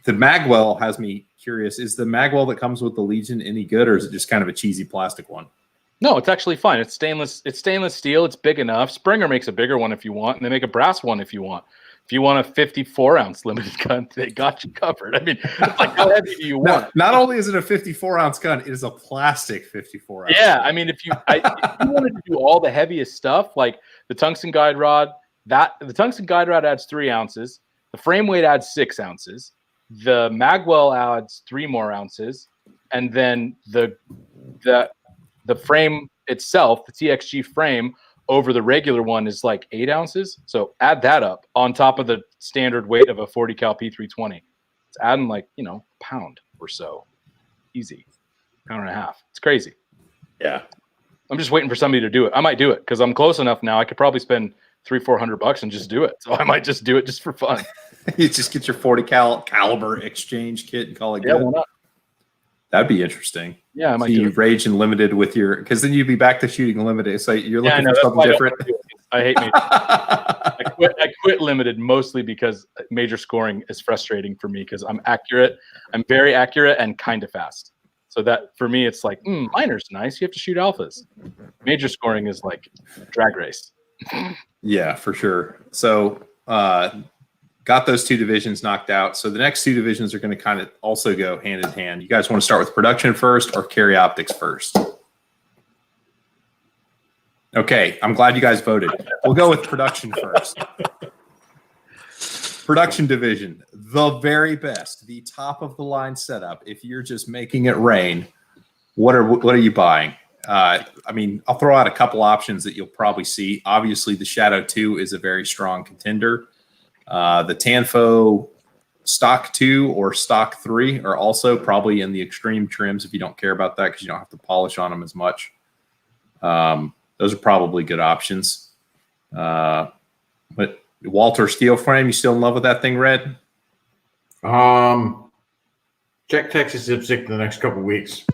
Speaker 1: magwell has me curious. Is the magwell that comes with the Legion any good, or is it just kind of a cheesy plastic one?
Speaker 2: No, it's actually fine. It's stainless steel. It's big enough. Springer makes a bigger one if you want, and they make a brass one if you want. If you want a 54-ounce limited gun, they got you covered. I mean, it's like, how heavy do you want?
Speaker 1: Not only is it a 54-ounce gun, it is a plastic 54-ounce.
Speaker 2: Yeah, I mean, if you wanted to do all the heaviest stuff, like the tungsten guide rod, the tungsten guide rod adds 3 ounces. The frame weight adds 6 ounces. The magwell adds 3 more ounces, and then the frame itself, the TXG frame, over the regular one is like 8 ounces. So add that up on top of the standard weight of a 40 cal P320. It's adding like, a pound or so. Easy. Pound and a half. It's crazy.
Speaker 1: Yeah.
Speaker 2: I'm just waiting for somebody to do it. I might do it because I'm close enough now. I could probably spend $300-400 and just do it. So I might just do it just for fun.
Speaker 1: You just get your 40 caliber exchange kit and call it good.
Speaker 2: Why not?
Speaker 1: That'd be interesting.
Speaker 2: Yeah, I might
Speaker 1: do you rage and limited with your, because then you'd be back to shooting limited. So you're looking for something different.
Speaker 2: I hate major. I quit limited mostly because major scoring is frustrating for me because I'm accurate. I'm very accurate and kind of fast. So that for me, it's like, minor's nice. You have to shoot alphas. Major scoring is like drag race.
Speaker 1: Yeah, for sure. So got those 2 divisions knocked out. So the next 2 divisions are going to kind of also go hand in hand. You guys want to start with production first or carry optics first? Okay, I'm glad you guys voted. We'll go with production first. Production division, the very best, the top of the line setup. If you're just making it rain, what are you buying? I mean, I'll throw out a couple options that you'll probably see. Obviously, the Shadow 2 is a very strong contender. The Tanfo Stock 2 or Stock 3 are also probably in the extreme trims if you don't care about that because you don't have to polish on them as much. Those are probably good options. But Walter steel frame, you still in love with that thing, Red?
Speaker 3: Check Texas IPSC the next couple of weeks.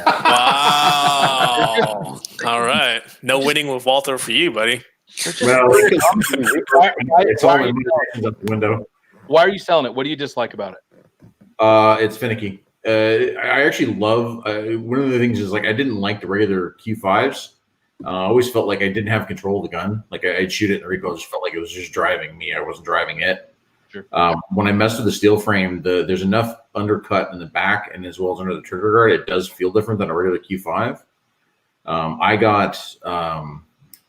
Speaker 4: Wow. All right. No winning with Walter for you, buddy.
Speaker 3: Well, it's all out the window.
Speaker 2: Why are you selling it? What do you dislike about it?
Speaker 3: It's finicky. I actually love one of the things is like I didn't like the regular Q5s. I always felt like I didn't have control of the gun. Like I'd shoot it and the recoil just felt like it was just driving me. I wasn't driving it.
Speaker 2: Sure.
Speaker 3: When I messed with the steel frame, there's enough undercut in the back and as well as under the trigger guard. It does feel different than a regular Q5. I got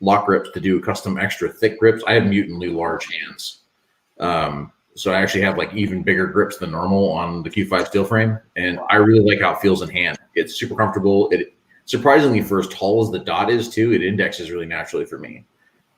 Speaker 3: lock grips to do custom extra thick grips. I have mutantly large hands. So I actually have like even bigger grips than normal on the Q5 steel frame. And I really like how it feels in hand. It's super comfortable. It surprisingly, for as tall as the dot is too, it indexes really naturally for me.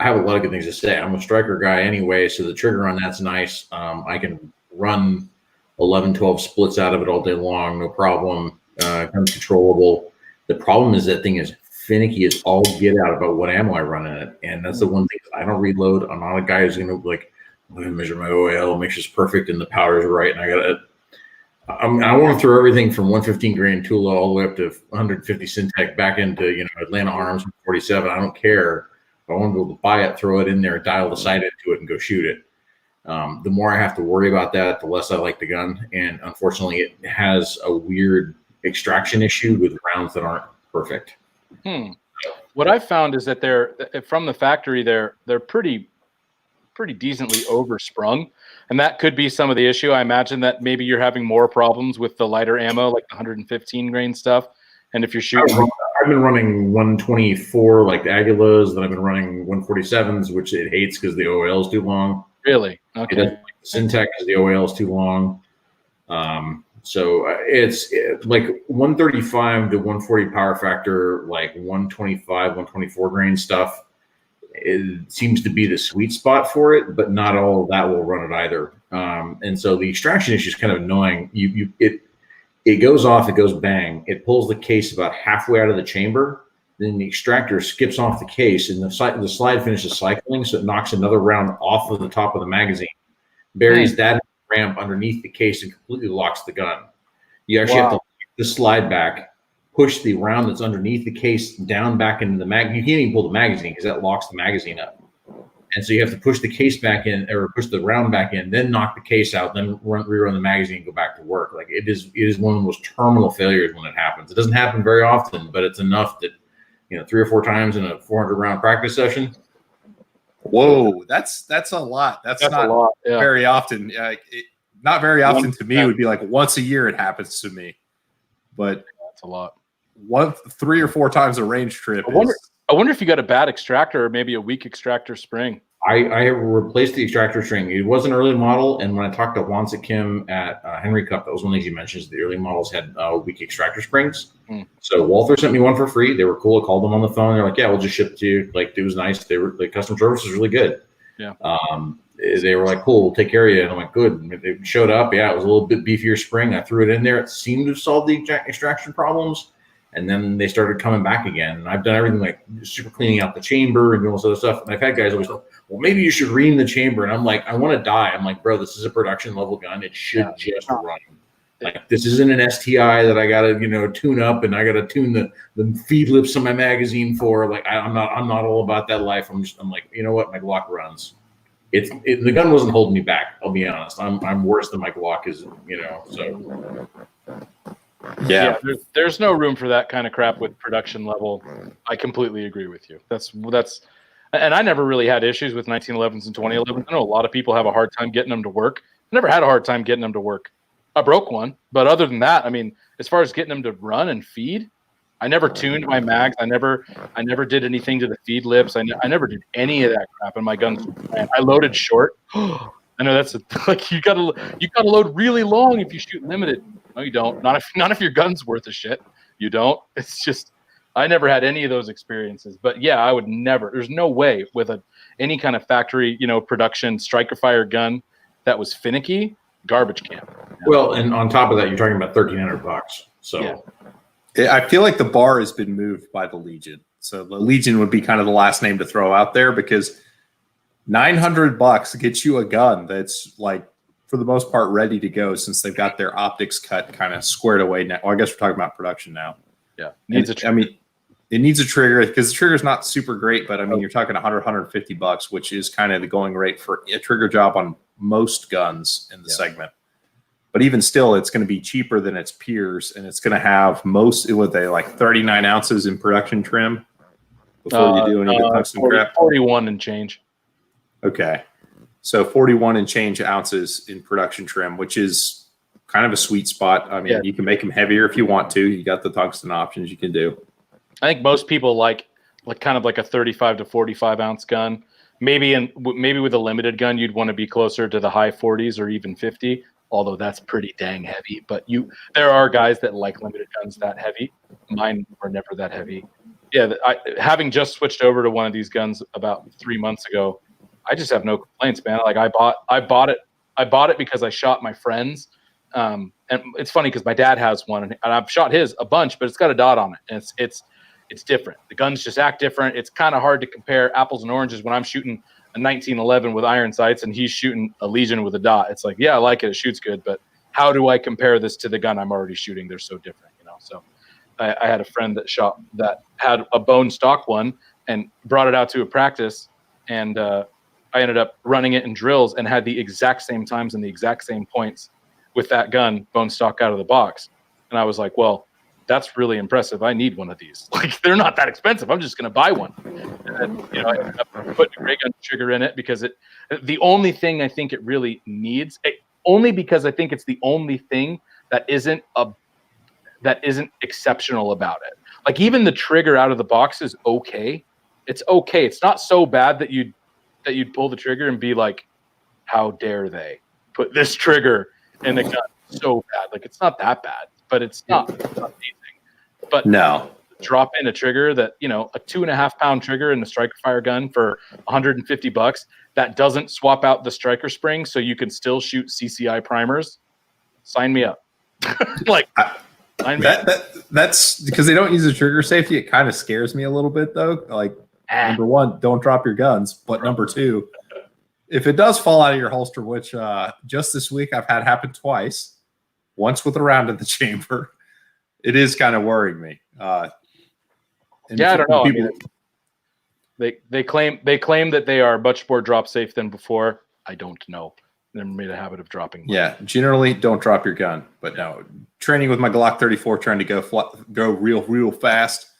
Speaker 3: I have a lot of good things to say. I'm a striker guy anyway, so the trigger on that's nice. I can run 11, 12 splits out of it all day long, no problem. Comes controllable. The problem is that thing is finicky as all get out about what ammo I run in it, and that's the one thing. I don't reload. I'm not a guy who's gonna like, I'm gonna measure my OL, make sure it's perfect and the powder's right, and I want to throw everything from 115 grain Tula all the way up to 150 Syntec back into Atlanta Arms 47. I don't care. I want to be able to buy it, throw it in there, dial the sight into it, and go shoot it. The more I have to worry about that, the less I like the gun. And unfortunately, it has a weird extraction issue with rounds that aren't perfect.
Speaker 2: What I've found is that they're from the factory. They're pretty decently oversprung, and that could be some of the issue. I imagine that maybe you're having more problems with the lighter ammo, like the 115 grain stuff. And if you're shooting,
Speaker 3: I've been running 124 like the Aguilas, then I've been running 147s, which it hates because the OL is too long.
Speaker 2: Really? Okay.
Speaker 3: It doesn't like the Syntec because the OL is too long. So it's like 135 to 140 power factor, like 125, 124 grain stuff. It seems to be the sweet spot for it, but not all of that will run it either. And so the extraction issue is kind of annoying. It goes off, it goes bang. It pulls the case about halfway out of the chamber. Then the extractor skips off the case, and the slide finishes cycling, so it knocks another round off of the top of the magazine, buries that ramp underneath the case, and completely locks the gun. You actually have to lock the slide back, push the round that's underneath the case down back into the mag. You can't even pull the magazine because that locks the magazine up. And so you have to push the case back in, or push the round back in, then knock the case out, then rerun the magazine and go back to work. Like it is one of the most terminal failures when it happens. It doesn't happen very often, but it's enough that 3 or 4 times in a 400 round practice session.
Speaker 1: Whoa, that's a lot. That's not a lot, very often. Not very often to me. It would be like once a year it happens to me, but
Speaker 2: that's a lot.
Speaker 1: 3 or 4 times a range trip.
Speaker 2: I wonder if you got a bad extractor or maybe a weak extractor spring.
Speaker 3: I replaced the extractor string. It was an early model, and when I talked to Wansa Kim at Henry Cup, that was one of the things you mentioned. The early models had weak extractor springs. So Walther sent me one for free. They were cool. I called them on the phone. They're like, "Yeah, we'll just ship it to you." Like, it was nice. They were like, customer service was really good.
Speaker 2: Yeah.
Speaker 3: They were like, "Cool, we'll take care of you." And I'm like, "Good." And they showed up. Yeah, it was a little bit beefier spring. I threw it in there. It seemed to solve the extraction problems. And then they started coming back again. And I've done everything like super cleaning out the chamber and doing all this other stuff. And I've had guys always go, "Well, maybe you should ream the chamber." And I'm like, I want to die. I'm like, bro, this is a production level gun. It should just run. Like, this isn't an STI that I got to, tune up, and I got to tune the feed lips on my magazine for. Like, I'm not all about that life. I'm like, you know what? My Glock runs. The gun wasn't holding me back. I'll be honest. I'm worse than my Glock is, so.
Speaker 2: Yeah, there's no room for that kind of crap with production level. I completely agree with you. That's, and I never really had issues with 1911s and 2011s. I know a lot of people have a hard time getting them to work. I never had a hard time getting them to work. I broke one, but other than that, I mean, as far as getting them to run and feed, I never tuned my mags. I never did anything to the feed lips. I never did any of that crap in my guns. I loaded short. I know that's like you gotta load really long if you shoot limited. No, you don't. Not if your gun's worth a shit. You don't. It's just I never had any of those experiences. But yeah, I would never. There's no way with any kind of factory, production striker fire gun that was finicky, garbage can.
Speaker 3: Well, and on top of that, you're talking about $1,300. So
Speaker 1: yeah. I feel like the bar has been moved by the Legion. So the Legion would be kind of the last name to throw out there, because $900 gets you a gun that's like, for the most part, ready to go, since they've got their optics cut kind of squared away now. Well, I guess we're talking about production now.
Speaker 2: Yeah.
Speaker 1: It needs a trigger, because the trigger's not super great, but I mean, you're talking $100, $150, which is kind of the going rate for a trigger job on most guns in the segment. But even still, it's going to be cheaper than its peers, and it's going to have like 39 ounces in production trim before you do any of the tungsten crap.
Speaker 2: 41 and change.
Speaker 1: Okay. So 41 and change ounces in production trim, which is kind of a sweet spot. I mean, you can make them heavier if you want to. You got the tungsten options you can do.
Speaker 2: I think most people like kind of like a 35 to 45 ounce gun. Maybe with a limited gun, you'd want to be closer to the high 40s or even 50. Although that's pretty dang heavy. But there are guys that like limited guns that heavy. Mine were never that heavy. Yeah, having just switched over to one of these guns about 3 months ago, I just have no complaints, man. Like I bought it because I shot my friends. And it's funny because my dad has one, and I've shot his a bunch, but it's got a dot on it, and it's different. The guns just act different. It's kind of hard to compare apples and oranges when I'm shooting a 1911 with iron sights and he's shooting a Legion with a dot. It's like, yeah, I like it. It shoots good, but how do I compare this to the gun I'm already shooting? They're so different, you know. So I had a friend that had a bone stock one and brought it out to a practice, and I ended up running it in drills and had the exact same times and the exact same points with that gun, bone stock out of the box. And I was like, well, that's really impressive. I need one of these. Like, they're not that expensive. I'm just going to buy one. And then, you know, I ended up putting a gray gun trigger in it because the only thing I think it really needs, only because I think it's the only thing that isn't exceptional about it. Like, even the trigger out of the box is okay. It's okay. It's not so bad that you'd pull the trigger and be like, how dare they put this trigger in the gun so bad? Like, it's not that bad, but it's not amazing. But
Speaker 1: no,
Speaker 2: drop in a trigger that, you know, a 2.5 pound trigger in the striker fire gun for $150 that doesn't swap out the striker spring so you can still shoot CCI primers. Sign me up. Like,
Speaker 1: that's because they don't use the trigger safety. It kind of scares me a little bit, though. Like, number one, don't drop your guns. But number two, if it does fall out of your holster, which just this week I've had happen twice, once with a round in the chamber, it is kind of worrying me.
Speaker 2: I don't know. I mean, they claim that they are much more drop safe than before. I don't know. Never made a habit of dropping.
Speaker 1: Yeah, generally don't drop your gun. But no, training with my Glock 34, trying to go real fast.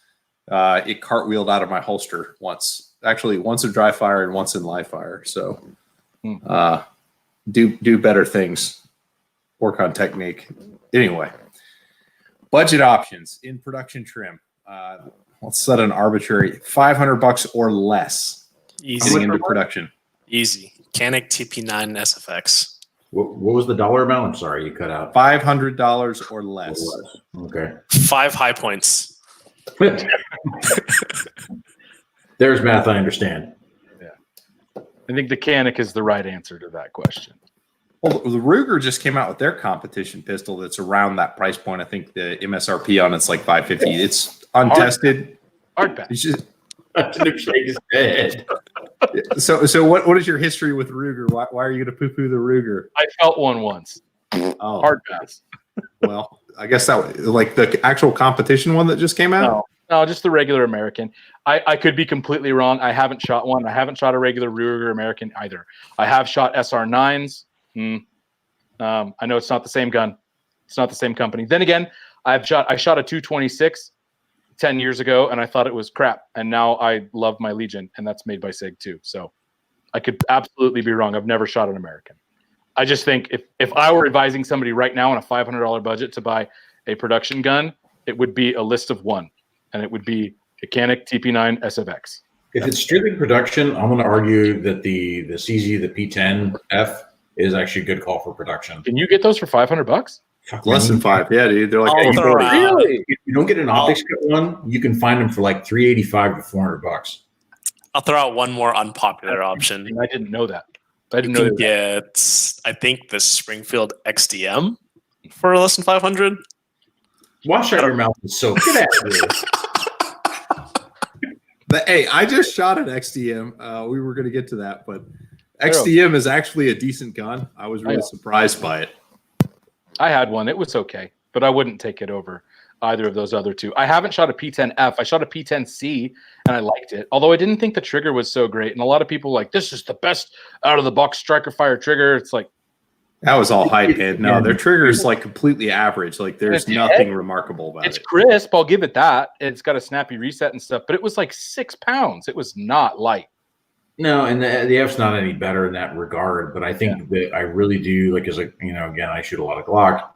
Speaker 1: It cartwheeled out of my holster once. Actually, once in dry fire and once in live fire. So do better things. Work on technique. Anyway, budget options in production trim. Let's set an arbitrary $500 or less.
Speaker 4: Easy
Speaker 1: into production.
Speaker 4: Easy. Canik TP9 SFX.
Speaker 3: What was the dollar amount? I'm sorry, you cut out.
Speaker 1: $500 or less.
Speaker 3: Okay.
Speaker 4: 5 high points.
Speaker 3: There's math I understand.
Speaker 2: Yeah. I think the Canik is the right answer to that question.
Speaker 1: Well, the Ruger just came out with their competition pistol that's around that price point. I think the MSRP on it's like $550. It's untested.
Speaker 2: Hard pass.
Speaker 1: It's just
Speaker 3: Shake his head.
Speaker 1: So what is your history with Ruger? Why are you going to poo-poo the Ruger?
Speaker 2: I felt one once.
Speaker 1: Oh,
Speaker 2: Hard pass.
Speaker 1: Well, I guess that like the actual competition one that just came out.
Speaker 2: No, just the regular American. I could be completely wrong. I haven't shot one. I haven't shot a regular Ruger American either. I have shot SR9s. I know it's not the same gun. It's not the same company. Then again, I shot a 226 10 years ago, and I thought it was crap. And now I love my Legion, and that's made by SIG too. So I could absolutely be wrong. I've never shot an American. I just think if I were advising somebody right now on a $500 budget to buy a production gun, it would be a list of one, and it would be a Canik TP9 SFX.
Speaker 3: If it's strictly production, I'm going to argue that the CZ, the P10F, is actually a good call for production.
Speaker 2: Can you get those for $500?
Speaker 1: Less than 5, yeah, dude. They're like
Speaker 2: really?
Speaker 3: You don't get an optics cut one. You can find them for like $385 to $400.
Speaker 4: I'll throw out one more unpopular option.
Speaker 2: I didn't know that.
Speaker 4: You can get, I think, the Springfield XDM for less than 500.
Speaker 3: Wash out your mouth with soap. Get out of here.
Speaker 1: Hey, I just shot an XDM. We were going to get to that, but XDM is actually a decent gun. I was really surprised by it.
Speaker 2: I had one. It was okay, but I wouldn't take it over either of those other two. I haven't shot a P10F. I shot a P10C, and I liked it. Although I didn't think the trigger was so great. And a lot of people like, this is the best out-of-the-box striker fire trigger. It's like...
Speaker 1: That was all hype, man. No, their trigger is like completely average. Like there's nothing remarkable about it.
Speaker 2: It's crisp. I'll give it that. It's got a snappy reset and stuff, but it was like 6 pounds. It was not light.
Speaker 3: No, and the F's not any better in that regard. But I think that I really do, like, as a, you know, again, I shoot a lot of Glock.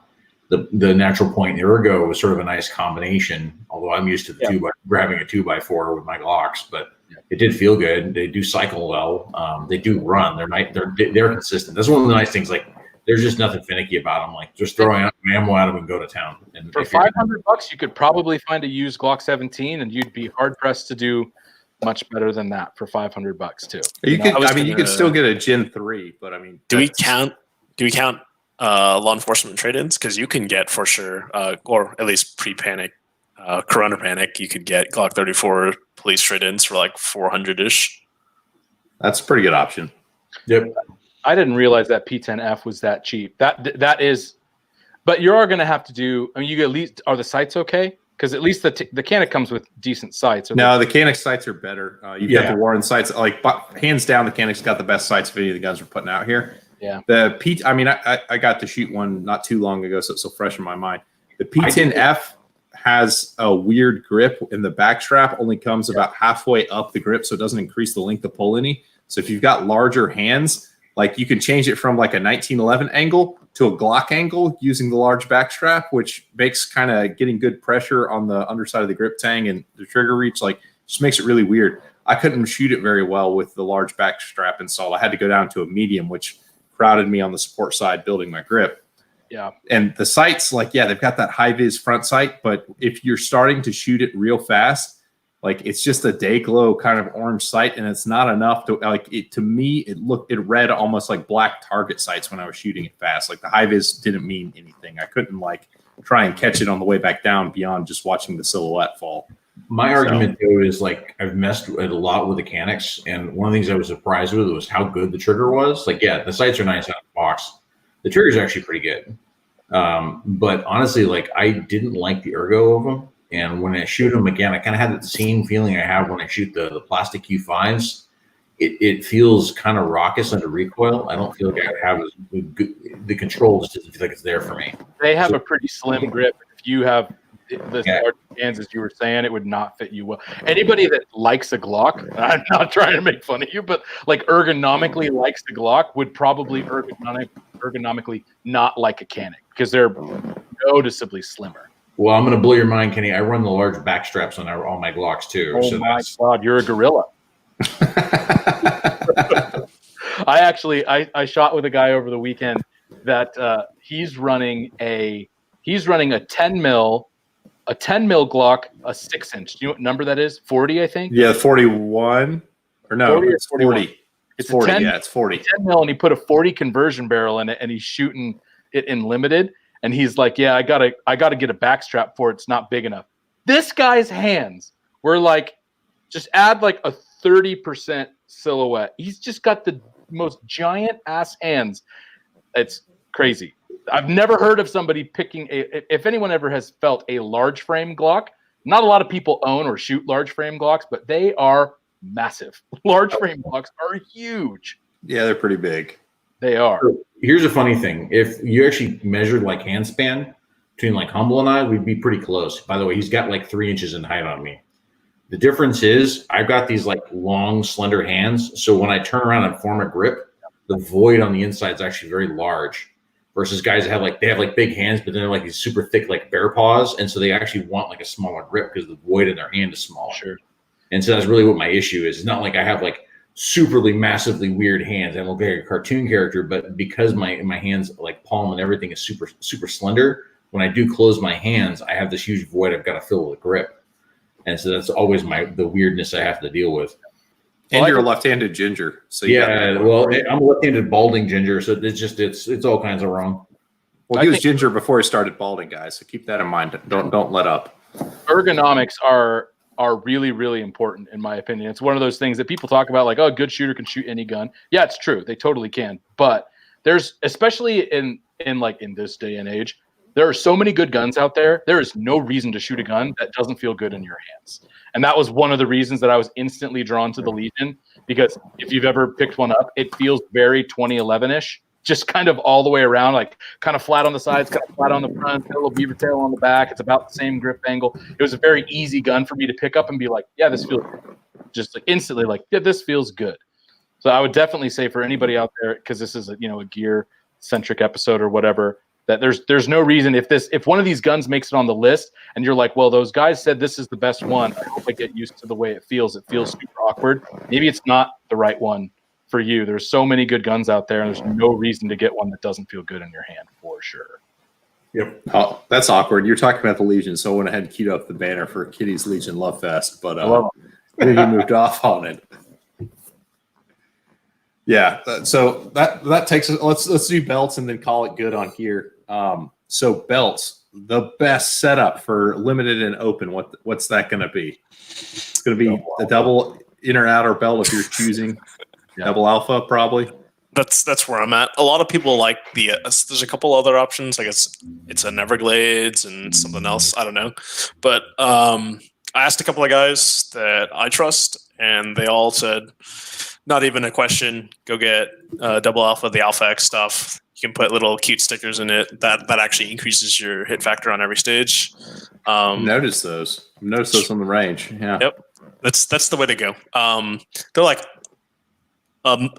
Speaker 3: The natural point, the Ergo was sort of a nice combination. Although I'm used to the grabbing a 2x4 with my Glocks, but it did feel good. They do cycle well. They do run. They're consistent. That's one of the nice things. Like there's just nothing finicky about them. Like just throwing out ammo at them and go to town. And
Speaker 2: for $500, you could probably find a used Glock 17, and you'd be hard pressed to do much better than that for $500 too.
Speaker 1: You could, I mean, you could still get a Gen 3, but I mean,
Speaker 4: do we count law enforcement trade-ins? Because you can get for sure, or at least pre-panic, Corona panic, you could get Glock 34 police trade-ins for like 400-ish.
Speaker 1: That's a pretty good option.
Speaker 3: Yep.
Speaker 2: I didn't realize that P10F was that cheap. That is, but you are going to have to do. I mean, you get at least. Are the sights okay? Because at least the Canik comes with decent sights.
Speaker 1: No, the Canik sights are better. You've got the Warren sights. Like hands down, the Canik's got the best sights of any of the guns we're putting out here.
Speaker 2: Yeah.
Speaker 1: The P. I mean, I got to shoot one not too long ago, so it's so fresh in my mind. The P10F has a weird grip, and the back strap only comes about halfway up the grip, so it doesn't increase the length of pull any. So if you've got larger hands, like you can change it from like a 1911 angle to a Glock angle using the large back strap, which makes kind of getting good pressure on the underside of the grip tang and the trigger reach, like just makes it really weird. I couldn't shoot it very well with the large back strap installed. I had to go down to a medium, which crowded me on the support side building my grip.
Speaker 2: Yeah.
Speaker 1: And the sights, like, yeah, they've got that high vis front sight, but if you're starting to shoot it real fast, like it's just a day glow kind of orange sight, and it's not enough to like it. To me, it read almost like black target sights when I was shooting it fast. Like the high vis didn't mean anything. I couldn't like try and catch it on the way back down beyond just watching the silhouette fall.
Speaker 3: My argument though is like I've messed with a lot with the Canics, and one of the things I was surprised with was how good the trigger was. Like, yeah, the sights are nice out of the box. The trigger's actually pretty good. But honestly, like I didn't like the ergo of them. And when I shoot them again, I kind of had the same feeling I have when I shoot the plastic Q5s. It feels kind of raucous under recoil. I don't feel like I have the control just doesn't feel like it's there for me.
Speaker 2: They have a pretty slim grip. If you have the large hands, as you were saying, it would not fit you well. Anybody that likes a Glock, I'm not trying to make fun of you, but like ergonomically likes the Glock would probably ergonomically not like a Canik because they're noticeably slimmer.
Speaker 3: Well, I'm going to blow your mind, Kenny. I run the large back straps on all my Glocks too.
Speaker 2: Oh
Speaker 3: so
Speaker 2: my God, you're a gorilla. I shot with a guy over the weekend that he's running a 10 mil Glock, a 6-inch. Do you know what number that is? 40, I think.
Speaker 1: Yeah, 41 or no,
Speaker 2: 40
Speaker 1: it's 40.
Speaker 2: It's
Speaker 1: 40.
Speaker 2: 10,
Speaker 1: yeah, it's 40.
Speaker 2: 10 mil, and he put a 40 conversion barrel in it, and he's shooting it in limited. And he's like, yeah, I gotta get a back strap for it. It's not big enough. This guy's hands were like, just add like a 30% silhouette. He's just got the most giant ass hands. It's crazy. I've never heard of somebody picking if anyone ever has felt a large frame Glock, not a lot of people own or shoot large frame Glocks, but they are massive. Large frame Glocks are huge.
Speaker 1: Yeah, they're pretty big.
Speaker 2: They are.
Speaker 3: Here's a funny thing. If you actually measured like hand span between like Humble and I, we'd be pretty close. By the way, he's got like 3 inches in height on me. The difference is I've got these like long, slender hands. So when I turn around and form a grip, the void on the inside is actually very large versus guys that have big hands, but then they're like these super thick, like bear paws. And so they actually want like a smaller grip because the void in their hand is smaller.
Speaker 2: Sure.
Speaker 3: And so that's really what my issue is. It's not like I have like superly massively weird hands. I look like a cartoon character, but because my hands, like palm and everything, is super, super slender, when I do close my hands, I have this huge void I've got to fill with a grip. And so that's always the weirdness I have to deal with.
Speaker 1: And you're a left-handed ginger. So
Speaker 3: yeah, well, I'm a left-handed balding ginger, so it's all kinds of wrong.
Speaker 1: Well, he was ginger before he started balding, guys. So keep that in mind. Don't let up.
Speaker 2: Ergonomics are really, really important in my opinion. It's one of those things that people talk about, like, oh, a good shooter can shoot any gun. Yeah, it's true. They totally can. But there's, especially in this day and age, there are so many good guns out there. There is no reason to shoot a gun that doesn't feel good in your hands. And that was one of the reasons that I was instantly drawn to the Legion, because if you've ever picked one up, it feels very 2011-ish, just kind of all the way around, like kind of flat on the sides, kind of flat on the front, got a little beaver tail on the back. It's about the same grip angle. It was a very easy gun for me to pick up and be like, yeah, this feels good. Just like instantly like, yeah, this feels good. So I would definitely say for anybody out there, because this is a gear-centric episode or whatever, that there's no reason if one of these guns makes it on the list and you're like, well, those guys said this is the best one, I hope I get used to the way it feels. It feels super awkward. Maybe it's not the right one for you. There's so many good guns out there, and there's no reason to get one that doesn't feel good in your hand for sure.
Speaker 3: Yep.
Speaker 1: Oh, that's awkward. You're talking about the Legion, so I went ahead and queued up the banner for Kitty's Legion Love Fest, but then you moved off on it. Yeah, so that takes us. Let's do belts and then call it good on here. So belts, the best setup for limited and open. What's that going to be? It's going to be the double inner outer belt if you're choosing double alpha, probably.
Speaker 4: That's where I'm at. A lot of people like there's a couple other options. I guess it's an Everglades and something else. I don't know. But I asked a couple of guys that I trust, and they all said, not even a question. Go get double alpha, the Alpha X stuff. You can put little cute stickers in it. That actually increases your hit factor on every stage.
Speaker 1: Notice those. Notice those on the range. Yeah.
Speaker 4: Yep. That's the way to go. They're like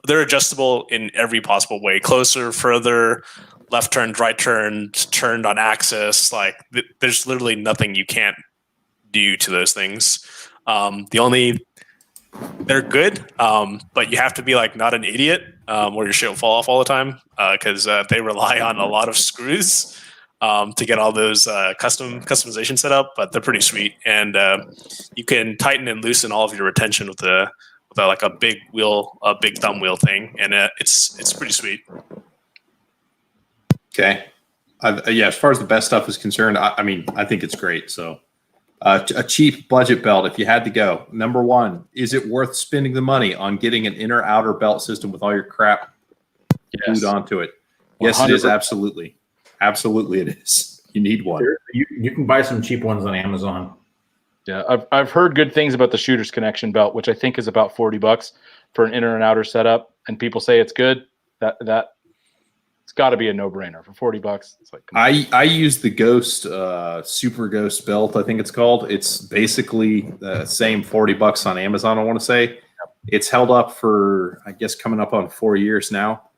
Speaker 4: they're adjustable in every possible way. Closer, further, left turned, right turned, turned on axis. Like there's literally nothing you can't do to those things. They're good, but you have to be like not an idiot, or your shit will fall off all the time because they rely on a lot of screws to get all those customization set up. But they're pretty sweet, and you can tighten and loosen all of your retention with like a big wheel, a big thumb wheel thing, and it's pretty sweet.
Speaker 1: Okay, yeah. As far as the best stuff is concerned, I mean, I think it's great. So. A cheap budget belt, if you had to go. Number one, is it worth spending the money on getting an inner outer belt system with all your crap glued onto it? Yes, 100%. It is. Absolutely. Absolutely it is. You need one.
Speaker 3: You can buy some cheap ones on Amazon.
Speaker 2: Yeah, I've heard good things about the Shooter's Connection belt, which I think is about $40 for an inner and outer setup, and people say it's good. That it's got to be a no-brainer for $40. It's like
Speaker 1: I use the Ghost Super Ghost belt. I think it's called. It's basically the same $40 on Amazon. I want to say it's held up for I guess coming up on 4 years now.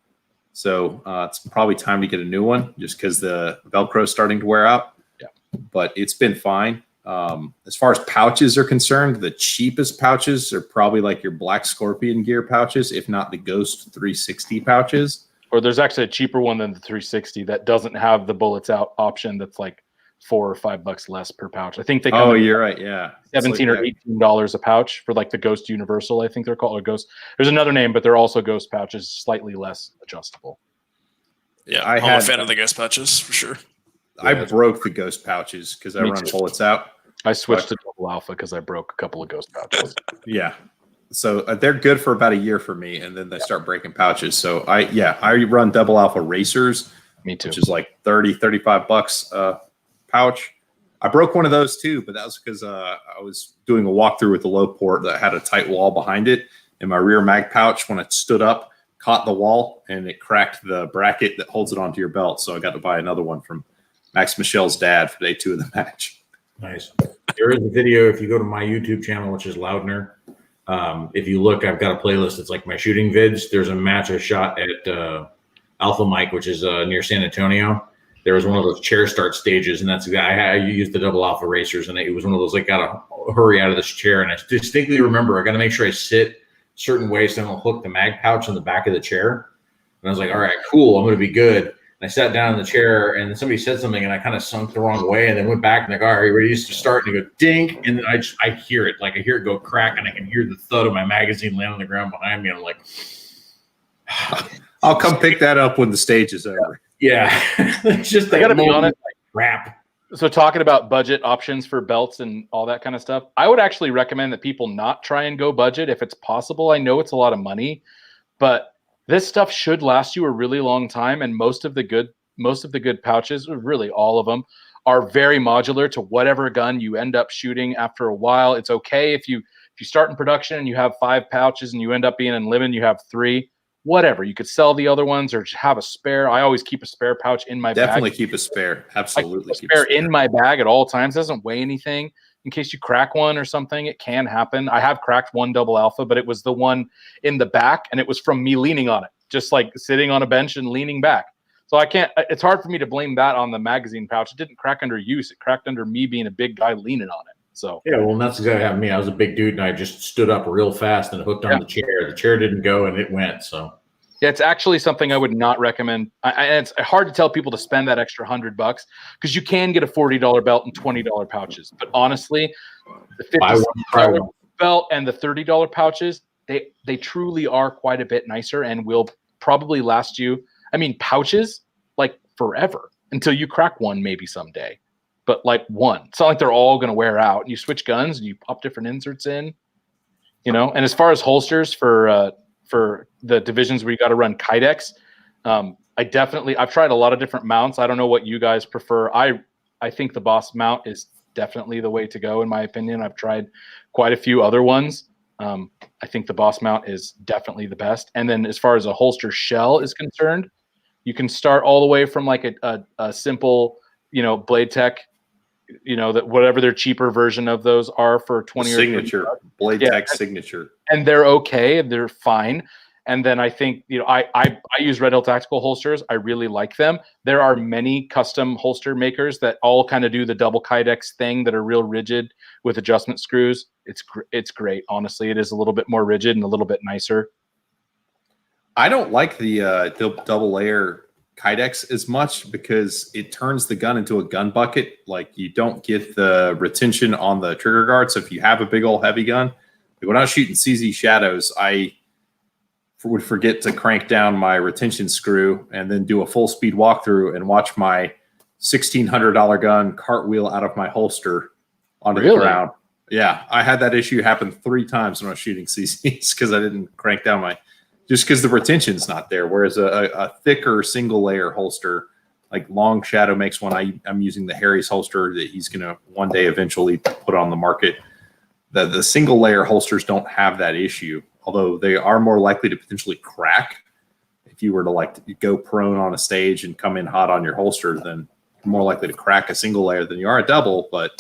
Speaker 1: So it's probably time to get a new one just because the Velcro is starting to wear out.
Speaker 2: Yeah,
Speaker 1: but it's been fine. As far as pouches are concerned, the cheapest pouches are probably like your Black Scorpion gear pouches, if not the Ghost 360 pouches.
Speaker 2: Or there's actually a cheaper one than the 360 that doesn't have the bullets out option. That's like $4 or $5 less per pouch. I think they come.
Speaker 1: Oh, you're right. Yeah,
Speaker 2: $17 or $18 a pouch for like the Ghost Universal. I think they're called, or Ghost. There's another name, but they're also Ghost pouches, slightly less adjustable.
Speaker 4: Yeah, I'm a fan of the Ghost pouches for sure.
Speaker 1: I broke the Ghost pouches because I run bullets out.
Speaker 2: I switched to double alpha because I broke a couple of Ghost pouches.
Speaker 1: Yeah. So they're good for about a year for me, and then they start breaking pouches. So I run double alpha racers.
Speaker 2: Me too.
Speaker 1: Which is like $35 pouch. I broke one of those too, but that was because I was doing a walkthrough with the low port that had a tight wall behind it, and my rear mag pouch, when it stood up, caught the wall and it cracked the bracket that holds it onto your belt. So I got to buy another one from Max Michel's dad for day 2 of the match.
Speaker 3: Nice. There is a video if you go to my YouTube channel, which is Loudner. If you look, I've got a playlist. It's like my shooting vids. There's a match I shot at Alpha Mike, which is near San Antonio. There was one of those chair start stages, and that's the guy I used the double alpha racers, and it was one of those like gotta hurry out of this chair. And I distinctly remember I got to make sure I sit certain ways so I don't hook the mag pouch on the back of the chair. And I was like, all right, cool, I'm gonna be good. And I sat down in the chair, and somebody said something, and I kind of sunk the wrong way, and then went back and like, all right, are you ready to start? And they go ding, and then I hear it, like I hear it go crack, and I can hear the thud of my magazine land on the ground behind me. And I'm like,
Speaker 1: I'll come pick that up when the stage is over.
Speaker 3: Yeah, it's just
Speaker 2: I gotta be honest,
Speaker 3: like crap.
Speaker 2: So talking about budget options for belts and all that kind of stuff, I would actually recommend that people not try and go budget if it's possible. I know it's a lot of money, but this stuff should last you a really long time, and most of the good pouches, really all of them, are very modular to whatever gun you end up shooting after a while. It's okay if you start in production and you have 5 pouches and you end up being in limit, you have 3, whatever. You could sell the other ones or just have a spare. I always keep a spare pouch in my bag.
Speaker 1: Definitely keep a spare. Absolutely.
Speaker 2: Keep a spare in my bag at all times. It doesn't weigh anything. In case you crack one or something, it can happen. I have cracked one double alpha, but it was the one in the back, and it was from me leaning on it, just like sitting on a bench and leaning back. So it's hard for me to blame that on the magazine pouch. It didn't crack under use. It cracked under me being a big guy leaning on it. So
Speaker 3: yeah, well, and that's exactly what happened to me. I was a big dude, and I just stood up real fast and hooked on the chair. The chair didn't go, and it went. So
Speaker 2: yeah, it's actually something I would not recommend. It's hard to tell people to spend that extra $100 because you can get a $40 belt and $20 pouches. But honestly, the $50 belt and the $30 pouches, they truly are quite a bit nicer and will probably last you. I mean, pouches like forever until you crack one, maybe someday. But like one, it's not like they're all going to wear out. And you switch guns and you pop different inserts in, you know. And as far as holsters for the divisions where you got to run Kydex, I've tried a lot of different mounts. I don't know what you guys prefer. I think the Boss mount is definitely the way to go, in my opinion. I've tried quite a few other ones. I think the Boss mount is definitely the best. And then as far as a holster shell is concerned, you can start all the way from like a simple, you know, Blade Tech, you know, that whatever their cheaper version of those are for 20
Speaker 1: signature
Speaker 2: or
Speaker 1: Blade Tech signature,
Speaker 2: and they're okay, they're fine. And then I think, you know, I use Red Hill Tactical holsters. I really like them. There are many custom holster makers that all kind of do the double Kydex thing that are real rigid with adjustment screws. It's great. Honestly, it is a little bit more rigid and a little bit nicer.
Speaker 1: I don't like the double layer Kydex as much because it turns the gun into a gun bucket. Like, you don't get the retention on the trigger guard. So if you have a big old heavy gun, like when I was shooting CZ Shadows, I would forget to crank down my retention screw and then do a full speed walkthrough and watch my $1,600 gun cartwheel out of my holster onto the ground. Yeah, I had that issue happen 3 times when I was shooting CZs because I didn't crank down just because the retention's not there. Whereas a thicker single layer holster, like Long Shadow makes one. I'm using the Harry's holster that he's going to one day eventually put on the market. The single layer holsters don't have that issue, although they are more likely to potentially crack. If you were to go prone on a stage and come in hot on your holster, then you're more likely to crack a single layer than you are a double. But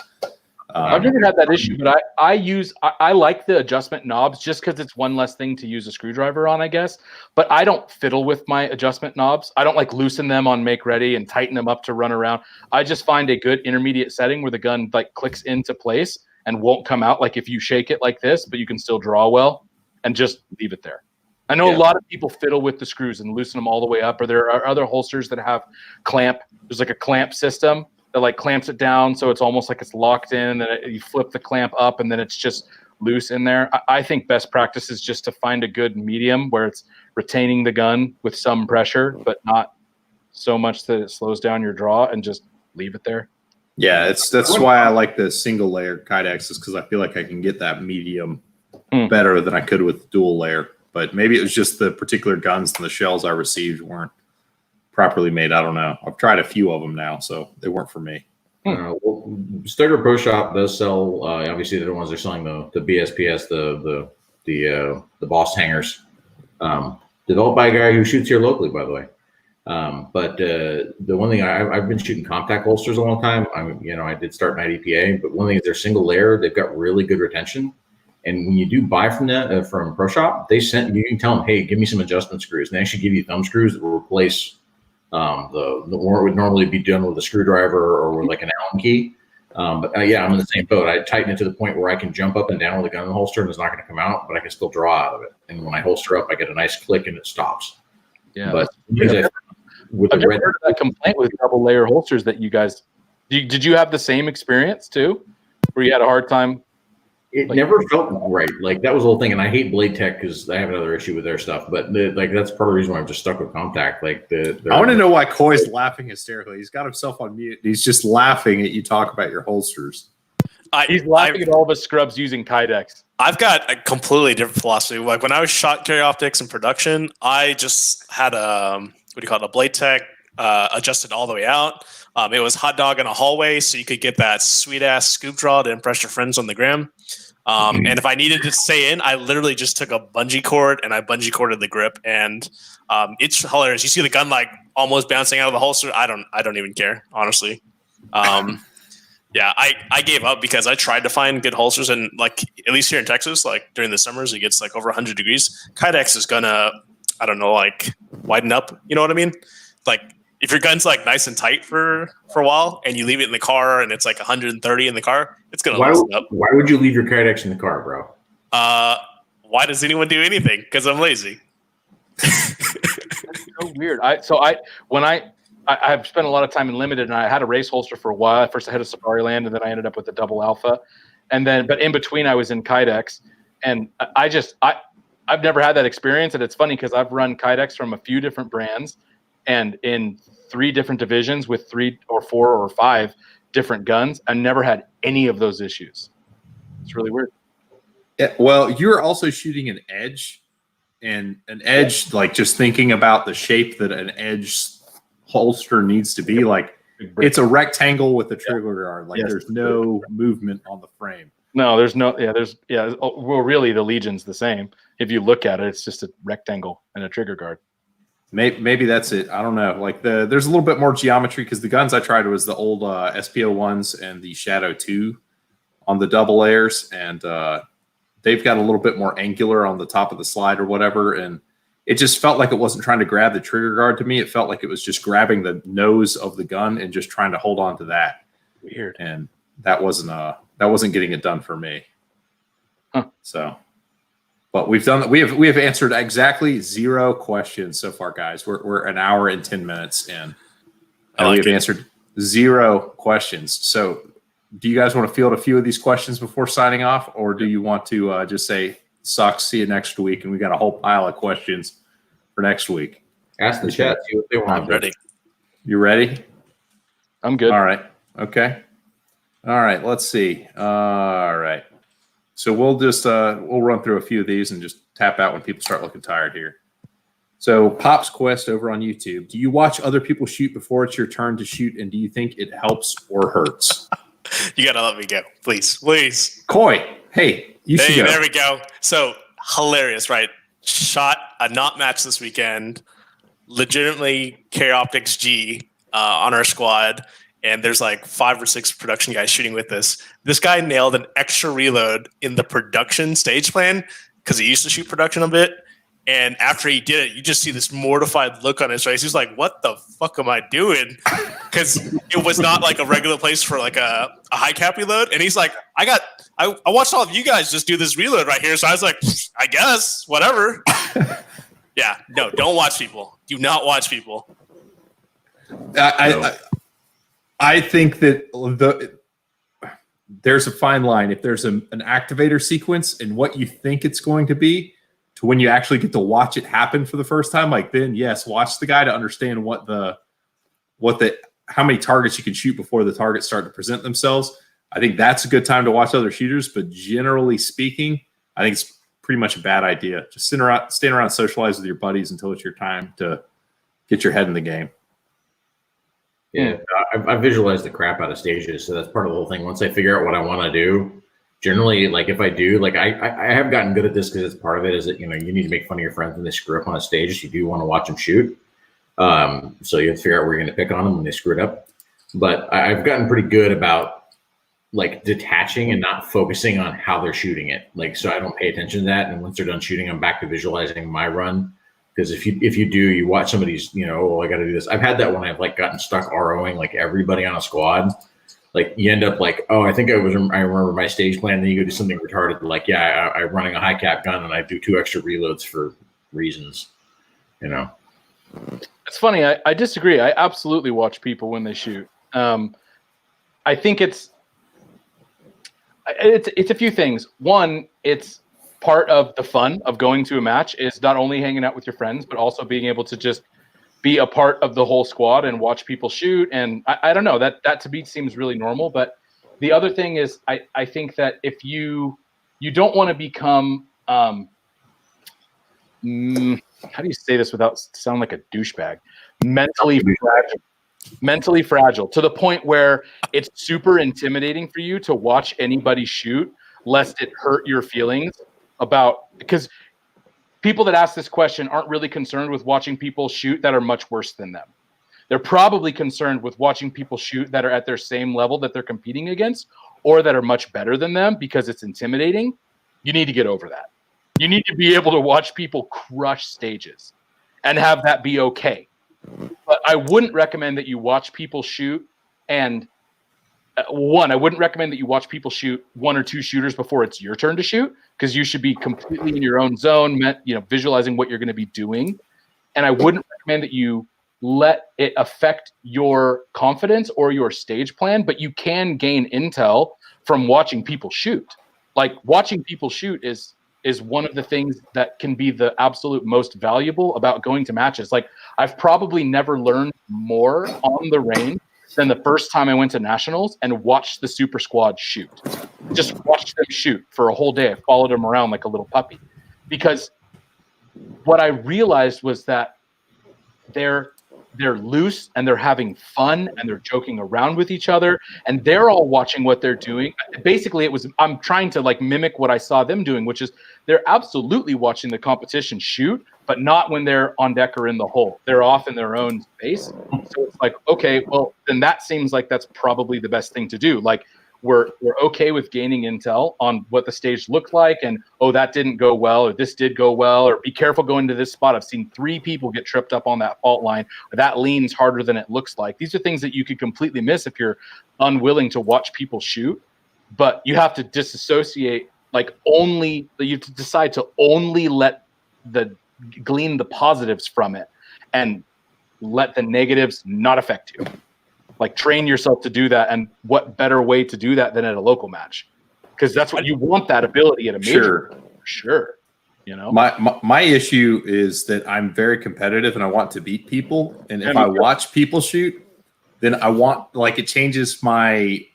Speaker 2: I've never had that issue, but I like the adjustment knobs just because it's one less thing to use a screwdriver on, I guess. But I don't fiddle with my adjustment knobs. I don't like loosen them on make ready and tighten them up to run around. I just find a good intermediate setting where the gun like clicks into place and won't come out like if you shake it like this, but you can still draw well, and just leave it there. I know a lot of people fiddle with the screws and loosen them all the way up, or there are other holsters that have clamp. There's like a clamp system that like clamps it down so it's almost like it's locked in, and then you flip the clamp up and then it's just loose in there. I think best practice is just to find a good medium where it's retaining the gun with some pressure, but not so much that it slows down your draw, and just leave it there.
Speaker 1: Yeah, that's why I like the single layer Kydex, is because I feel like I can get that medium better than I could with dual layer. But maybe it was just the particular guns and the shells I received weren't properly made. I don't know. I've tried a few of them now, so they weren't for me.
Speaker 3: Well, Stagger Pro Shop does sell. Obviously, they're the ones that are selling the BSPS, the Boss hangers, developed by a guy who shoots here locally, by the way. But the one thing I've been shooting compact holsters a long time. I did start in IDPA, but one thing is they're single layer. They've got really good retention. And when you do buy from them from Pro Shop, you can tell them, hey, give me some adjustment screws. And they actually give you thumb screws that will replace the what would normally be done with a screwdriver or with like an Allen key. But I'm in the same boat. I tighten it to the point where I can jump up and down with the gun in the holster and it's not going to come out, but I can still draw out of it. And when I holster up, I get a nice click and it stops.
Speaker 2: Yeah.
Speaker 3: But
Speaker 2: I've never heard of that complaint with double layer holsters that you guys did. You have the same experience too, where you had a hard time?
Speaker 3: It never felt right. Like, that was the whole thing. And I hate Blade Tech because I have another issue with their stuff. But that's part of the reason why I'm just stuck with Contact. I
Speaker 1: want to know why Coy's laughing hysterically. He's got himself on mute. He's just laughing at you talk about your holsters.
Speaker 2: He's laughing at all the scrubs using Kydex.
Speaker 4: I've got a completely different philosophy. Like, when I was shot carry optics in production, I just had a Blade Tech adjusted all the way out. It was hot dog in a hallway, so you could get that sweet ass scoop draw to impress your friends on the gram. And if I needed to stay in, I literally just took a bungee cord and I bungee corded the grip, and it's hilarious. You see the gun like almost bouncing out of the holster. I don't even care, honestly. Yeah, I gave up because I tried to find good holsters, and like, at least here in Texas, like during the summers, it gets like over 100 degrees. Kydex is gonna, I don't know, like widen up. You know what I mean? Like, if your gun's like nice and tight for a while, and you leave it in the car, and it's like 130 in the car, it's gonna loosen up.
Speaker 3: Why would you leave your Kydex in the car, bro?
Speaker 4: Why does anyone do anything? Because I'm lazy.
Speaker 2: So weird. I've spent a lot of time in limited, and I had a race holster for a while. First I had a Safari Land, and then I ended up with the double alpha, but in between I was in Kydex, and I've never had that experience. And it's funny because I've run Kydex from a few different brands, and in 3 different divisions with 3 or 4 or 5 different guns, I never had any of those issues. It's really weird.
Speaker 1: Yeah, well, you're also shooting an edge, and an edge, like just thinking about the shape that an edge holster needs to be, like it's a rectangle with a trigger guard. Like there's no movement on the frame.
Speaker 2: No, there's no. Yeah, well, really, the Legion's the same. If you look at it, it's just a rectangle and a trigger guard.
Speaker 1: Maybe that's it. I don't know. Like there's a little bit more geometry because the guns I tried was the old SPO ones and the Shadow 2 on the double layers, and they've got a little bit more angular on the top of the slide or whatever, and it just felt like it wasn't trying to grab the trigger guard to me. It felt like it was just grabbing the nose of the gun and just trying to hold on to that.
Speaker 2: Weird.
Speaker 1: And that wasn't getting it done for me.
Speaker 2: Huh.
Speaker 1: So, but we have answered exactly 0 questions so far, guys. We're an hour and 10 minutes in, and we have answered 0 questions. So, do you guys want to field a few of these questions before signing off, or do you want to just say sucks, see you next week, and we got a whole pile of questions for next week?
Speaker 3: Ask the chat, see what they want.
Speaker 4: I'm ready.
Speaker 1: You ready?
Speaker 2: I'm good.
Speaker 1: All right. Okay. All right. Let's see. All right. So we'll just we'll run through a few of these and just tap out when people start looking tired here. So Pop's Quest over on YouTube. Do you watch other people shoot before it's your turn to shoot, and do you think it helps or hurts?
Speaker 4: You gotta let me go, please.
Speaker 1: Coy, hey, you should go.
Speaker 4: There we go. So hilarious, right? Shot a not match this weekend. Legitimately, Carry Optics G on our squad, and there's like 5 or 6 production guys shooting with us. This guy nailed an extra reload in the production stage plan because he used to shoot production a bit. And after he did it, you just see this mortified look on his face. He's like, "What the fuck am I doing?" Because it was not like a regular place for like a high cap reload. And he's like, I watched all of you guys just do this reload right here. So I was like, I guess, whatever. Yeah, no, don't watch people. Do not watch people.
Speaker 1: I think that there's a fine line. If there's an activator sequence and what you think it's going to be, to when you actually get to watch it happen for the first time, like then yes, watch the guy to understand how many targets you can shoot before the targets start to present themselves. I think that's a good time to watch other shooters, but generally speaking, I think it's pretty much a bad idea. Just stand around, socialize with your buddies until it's your time to get your head in the game.
Speaker 3: Yeah, I visualize the crap out of stages, so that's part of the whole thing. Once I figure out what I want to do, generally, like if I do, like I have gotten good at this because it's part of it is that, you need to make fun of your friends when they screw up on a stage. You do want to watch them shoot. So you have to figure out where you're going to pick on them when they screw it up. But I've gotten pretty good about like detaching and not focusing on how they're shooting it. Like, so I don't pay attention to that. And once they're done shooting, I'm back to visualizing my run. Because if you do, you watch somebody's, I got to do this. I've had that when I've like gotten stuck ROing like everybody on a squad. Like you end up like, oh, I remember my stage plan. Then you go do something retarded. Like, yeah, I'm running a high cap gun and I do 2 extra reloads for reasons,
Speaker 2: It's funny. I disagree. I absolutely watch people when they shoot. I think it's a few things. One, it's part of the fun of going to a match is not only hanging out with your friends, but also being able to just be a part of the whole squad and watch people shoot. And I don't know, that to me seems really normal. But the other thing is I think that if you don't want to become how do you say this without sounding like a douchebag? Mentally fragile to the point where it's super intimidating for you to watch anybody shoot, lest it hurt your feelings because people that ask this question aren't really concerned with watching people shoot that are much worse than them. They're probably concerned with watching people shoot that are at their same level that they're competing against or that are much better than them because it's intimidating. You need to get over that. You need to be able to watch people crush stages and have that be okay. But I wouldn't recommend that you watch people shoot. And I wouldn't recommend that you watch people shoot 1 or 2 shooters before it's your turn to shoot, because you should be completely in your own zone, visualizing what you're going to be doing. And I wouldn't recommend that you let it affect your confidence or your stage plan, but you can gain intel from watching people shoot. Like, watching people shoot is one of the things that can be the absolute most valuable about going to matches. Like, I've probably never learned more on the range than the first time I went to nationals and watched the super squad shoot. Just watched them shoot for a whole day. I followed them around like a little puppy, because what I realized was that they're loose and they're having fun and they're joking around with each other and they're all watching what they're doing. Basically, I'm trying to like mimic what I saw them doing, which is they're absolutely watching the competition shoot, but not when they're on deck or in the hole. They're off in their own space. So it's like, okay, well, then that seems like that's probably the best thing to do. Like, we're okay with gaining intel on what the stage looked like, and that didn't go well, or this did go well, or be careful going to this spot. I've seen 3 people get tripped up on that fault line, or that leans harder than it looks like. These are things that you could completely miss if you're unwilling to watch people shoot. But you have to disassociate, you have to decide to only glean the positives from it and let the negatives not affect you. Like, train yourself to do that, and what better way to do that than at a local match? Because that's what you want, that ability at a major. Sure.
Speaker 1: My issue is that I'm very competitive and I want to beat people. And if I watch people shoot, then I want, it changes my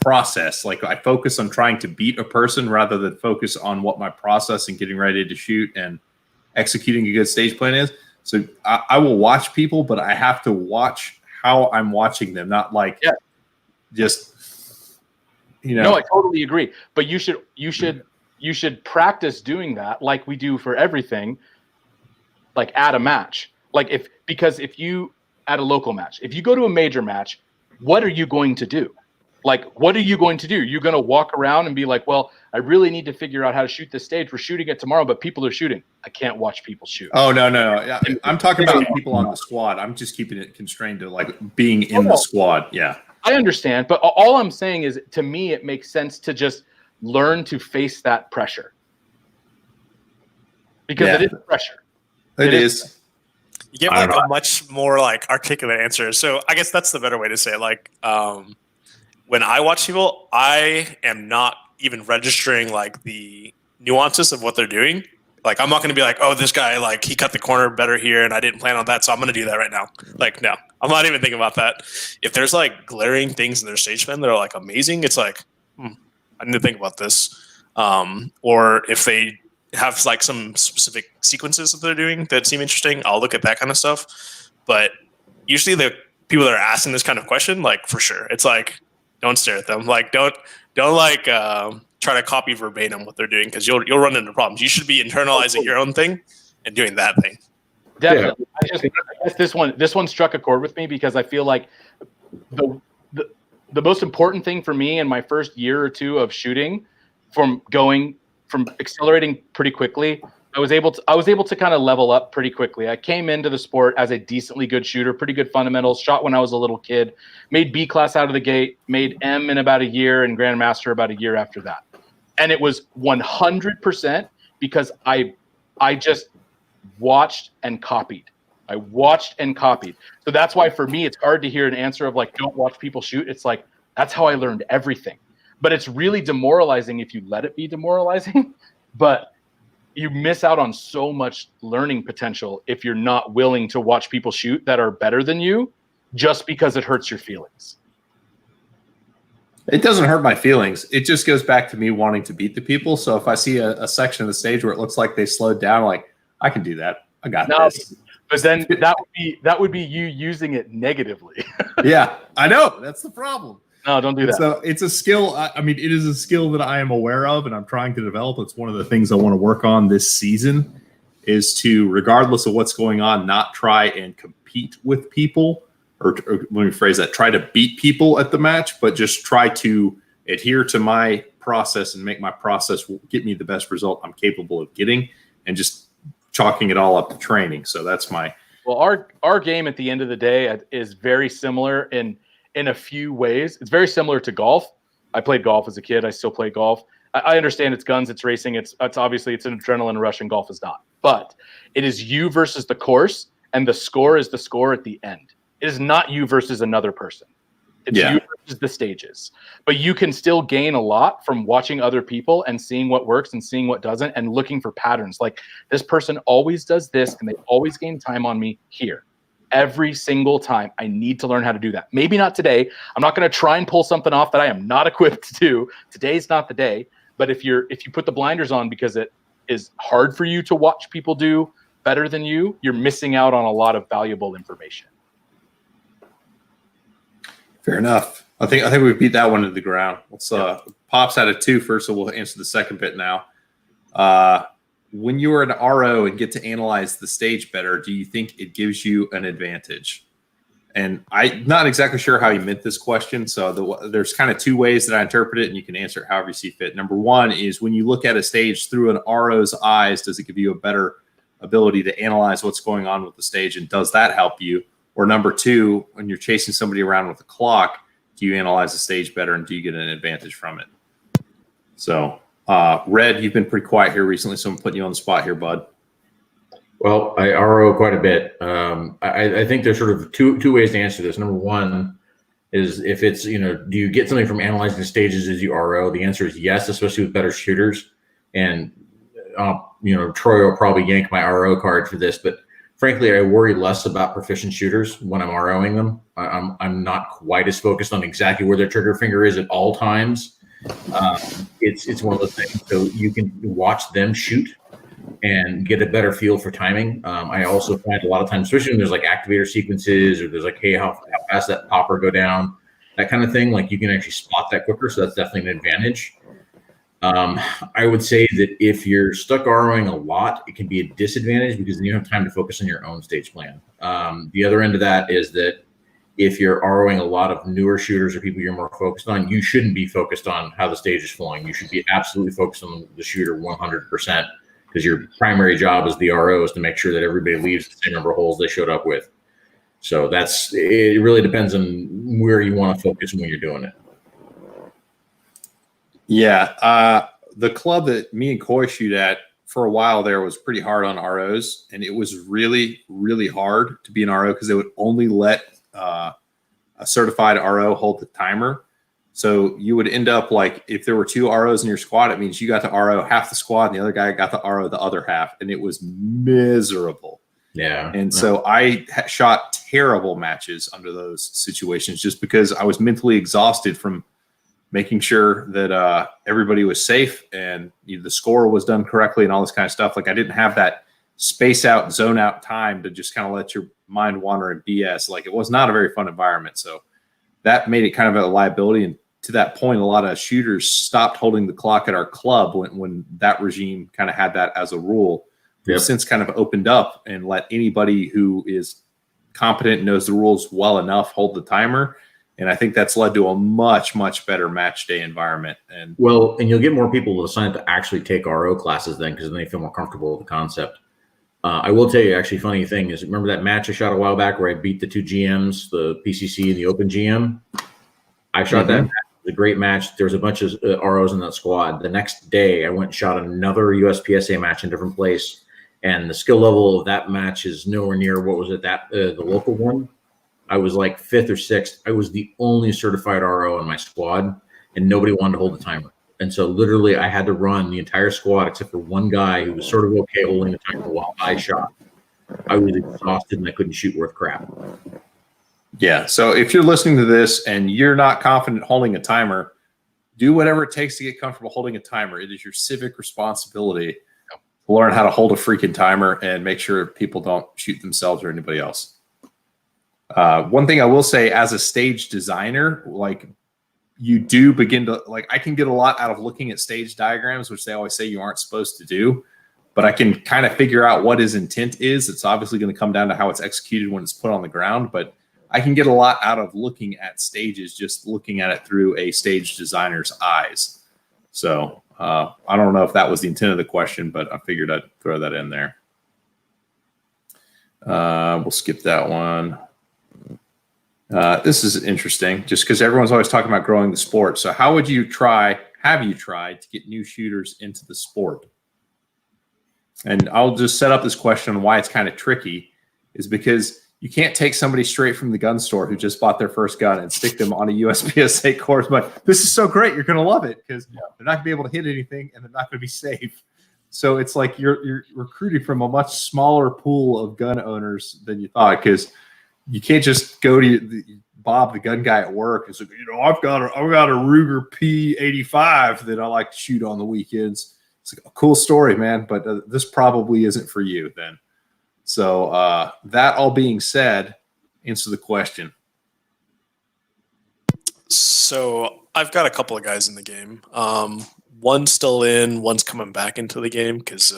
Speaker 1: process. Like, I focus on trying to beat a person rather than focus on what my process and getting ready to shoot and executing a good stage plan is. So I will watch people, but I have to watch how I'm watching them, not just.
Speaker 2: No, I totally agree. But you should practice doing that, like we do for everything, like at a match. Because if you at a local match, if you go to a major match, what are you going to do? What are you going to do? You're going to walk around and be like, well, I really need to figure out how to shoot this stage. We're shooting it tomorrow, but people are shooting. I can't watch people shoot.
Speaker 1: Oh, no. I'm talking about people on the squad. I'm just keeping it constrained to being in the squad. Yeah.
Speaker 2: I understand. But all I'm saying is, to me, it makes sense to just learn to face that pressure. Because it is pressure.
Speaker 1: It is.
Speaker 4: You give a much more articulate answer. So I guess that's the better way to say it. When I watch people, I am not even registering the nuances of what they're doing. I'm not going to be like, oh, this guy, he cut the corner better here and I didn't plan on that, so I'm going to do that right now. No, I'm not even thinking about that. If there's glaring things in their stage plan that are amazing, it's I need to think about this. Or if they have some specific sequences that they're doing that seem interesting, I'll look at that kind of stuff. But usually the people that are asking this kind of question, for sure, it's don't stare at them. Don't try to copy verbatim what they're doing, because you'll run into problems. You should be internalizing your own thing and doing that thing.
Speaker 2: Definitely. Yeah. I guess this one struck a chord with me, because I feel like the most important thing for me in my first year or two of shooting, from accelerating pretty quickly, I was able to kind of level up pretty quickly. I came into the sport as a decently good shooter, pretty good fundamentals, shot when I was a little kid, made B class out of the gate, made M in about a year, and Grandmaster about a year after that. And it was 100% because I just watched and copied. I watched and copied. So that's why for me, it's hard to hear an answer of don't watch people shoot. It's that's how I learned everything. But it's really demoralizing if you let it be demoralizing. But you miss out on so much learning potential if you're not willing to watch people shoot that are better than you, just because it hurts your feelings.
Speaker 1: It doesn't hurt my feelings. It just goes back to me wanting to beat the people. So if I see a section of the stage where it looks like they slowed down, I can do that. I got this.
Speaker 2: But then that would be you using it negatively.
Speaker 1: Yeah, I know. That's the problem.
Speaker 2: No, don't do that.
Speaker 1: So it's a skill. It is a skill that I am aware of and I'm trying to develop. It's one of the things I want to work on this season, is to, regardless of what's going on, not try and compete with people, or let me phrase that, try to beat people at the match, but just try to adhere to my process and make my process get me the best result I'm capable of getting, and just chalking it all up to training. So that's my
Speaker 2: Well, our game at the end of the day is very similar in a few ways. It's very similar to golf. I played golf as a kid. I still play golf. I understand it's guns, it's racing. It's obviously it's an adrenaline rush, and golf is not. But it is you versus the course, and the score is the score at the end. It is not you versus another person. It's you versus the stages. But you can still gain a lot from watching other people and seeing what works and seeing what doesn't and looking for patterns. Like, this person always does this and they always gain time on me here. Every single time. I need to learn how to do that. Maybe not today. I'm not going to try and pull something off that I am not equipped to do. Today's not the day. But if you put the blinders on because it is hard for you to watch people do better than you, you're missing out on a lot of valuable information.
Speaker 1: Fair enough. I think we beat that one to the ground. Let's Pops had a 2 first, so we'll answer the second bit now. When you are an RO and get to analyze the stage better, do you think it gives you an advantage? And I'm not exactly sure how you meant this question. So there's kind of 2 ways that I interpret it, and you can answer it however you see fit. Number 1 is, when you look at a stage through an RO's eyes, does it give you a better ability to analyze what's going on with the stage, and does that help you? Or number 2, when you're chasing somebody around with a clock, do you analyze the stage better, and do you get an advantage from it? So, Red, you've been pretty quiet here recently, so I'm putting you on the spot here, bud.
Speaker 3: Well, I RO quite a bit. I think there's sort of two ways to answer this. Number 1 is, if it's, do you get something from analyzing the stages as you RO? The answer is yes, especially with better shooters. And, Troy will probably yank my RO card for this, but frankly, I worry less about proficient shooters when I'm ROing them. I'm not quite as focused on exactly where their trigger finger is at all times. It's one of those things. So you can watch them shoot and get a better feel for timing. I also find a lot of times, especially when there's like activator sequences, or there's like, hey, how fast that popper go down, that kind of thing. Like, you can actually spot that quicker. So that's definitely an advantage. I would say that if you're stuck ROing a lot, it can be a disadvantage, because then you don't have time to focus on your own stage plan. The other end of that is that if you're ROing a lot of newer shooters or people you're more focused on, you shouldn't be focused on how the stage is flowing. You should be absolutely focused on the shooter 100%, because your primary job as the RO is to make sure that everybody leaves the same number of holes they showed up with. So it really depends on where you want to focus when you're doing it.
Speaker 1: Yeah, the club that me and Coy shoot at for a while there was pretty hard on ROs, and it was really, really hard to be an RO, because they would only let a certified RO hold the timer. So you would end up like, if there were 2 ROs in your squad, it means you got to RO half the squad and the other guy got to RO the other half, and it was miserable.
Speaker 3: Yeah.
Speaker 1: And so I shot terrible matches under those situations, just because I was mentally exhausted from making sure that everybody was safe and the score was done correctly and all this kind of stuff. Like, I didn't have that space out, zone out time to just kind of let your mind wander and BS. Like, it was not a very fun environment. So that made it kind of a liability. And to that point, a lot of shooters stopped holding the clock at our club when that regime kind of had that as a rule. We've since kind of opened up and let anybody who is competent and knows the rules well enough hold the timer. And I think that's led to a much, much better match day environment. And
Speaker 3: you'll get more people to sign up to actually take RO classes then, because then they feel more comfortable with the concept. I will tell you, actually, funny thing is, remember that match I shot a while back where I beat the 2 GMs, the PCC and the Open GM? I shot that match. It was a great match. There was a bunch of ROs in that squad. The next day, I went and shot another USPSA match in a different place, and the skill level of that match is nowhere near what was it the local one. I was like 5th or 6th. I was the only certified RO in my squad, and nobody wanted to hold the timer. And so literally I had to run the entire squad except for one guy who was sort of okay holding the timer while I shot. I was exhausted and I couldn't shoot worth crap.
Speaker 1: Yeah. So if you're listening to this and you're not confident holding a timer, do whatever it takes to get comfortable holding a timer. It is your civic responsibility to learn how to hold a freaking timer and make sure people don't shoot themselves or anybody else. One thing I will say, as a stage designer, like, you do begin to, like, I can get a lot out of looking at stage diagrams, which they always say you aren't supposed to do, but I can kind of figure out what his intent is. It's obviously going to come down to how it's executed when it's put on the ground, but I can get a lot out of looking at stages, just looking at it through a stage designer's eyes. So I don't know if that was the intent of the question, but I figured I'd throw that in there. We'll skip that one. This is interesting just because everyone's always talking about growing the sport. So how would you have you tried to get new shooters into the sport? And I'll just set up this question on why it's kind of tricky is because you can't take somebody straight from the gun store who just bought their first gun and stick them on a USPSA course. But this is so great. You're going to love it because they're not going to be able to hit anything and they're not going to be safe. So it's like you're recruiting from a much smaller pool of gun owners than you thought because you can't just go to Bob, the gun guy at work, and say, I've got a Ruger P85 that I like to shoot on the weekends. It's like a cool story, man, but this probably isn't for you then. So that all being said, answer the question.
Speaker 4: So I've got a couple of guys in the game. One's still in, one's coming back into the game because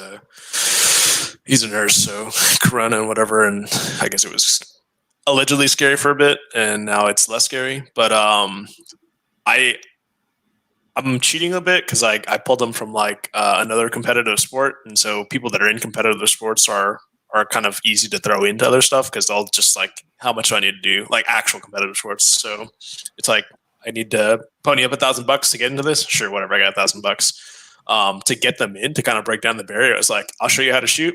Speaker 4: he's a nurse, so Corona and whatever, and I guess it was allegedly scary for a bit, and now it's less scary. But I'm cheating a bit because I pulled them from like another competitive sport, and so people that are in competitive sports are kind of easy to throw into other stuff because they'll just like, how much do I need to do? Like actual competitive sports. So it's like, I need to pony up $1,000 to get into this. Sure, whatever. I got $1,000 to get them in to kind of break down the barrier. It's like, I'll show you how to shoot.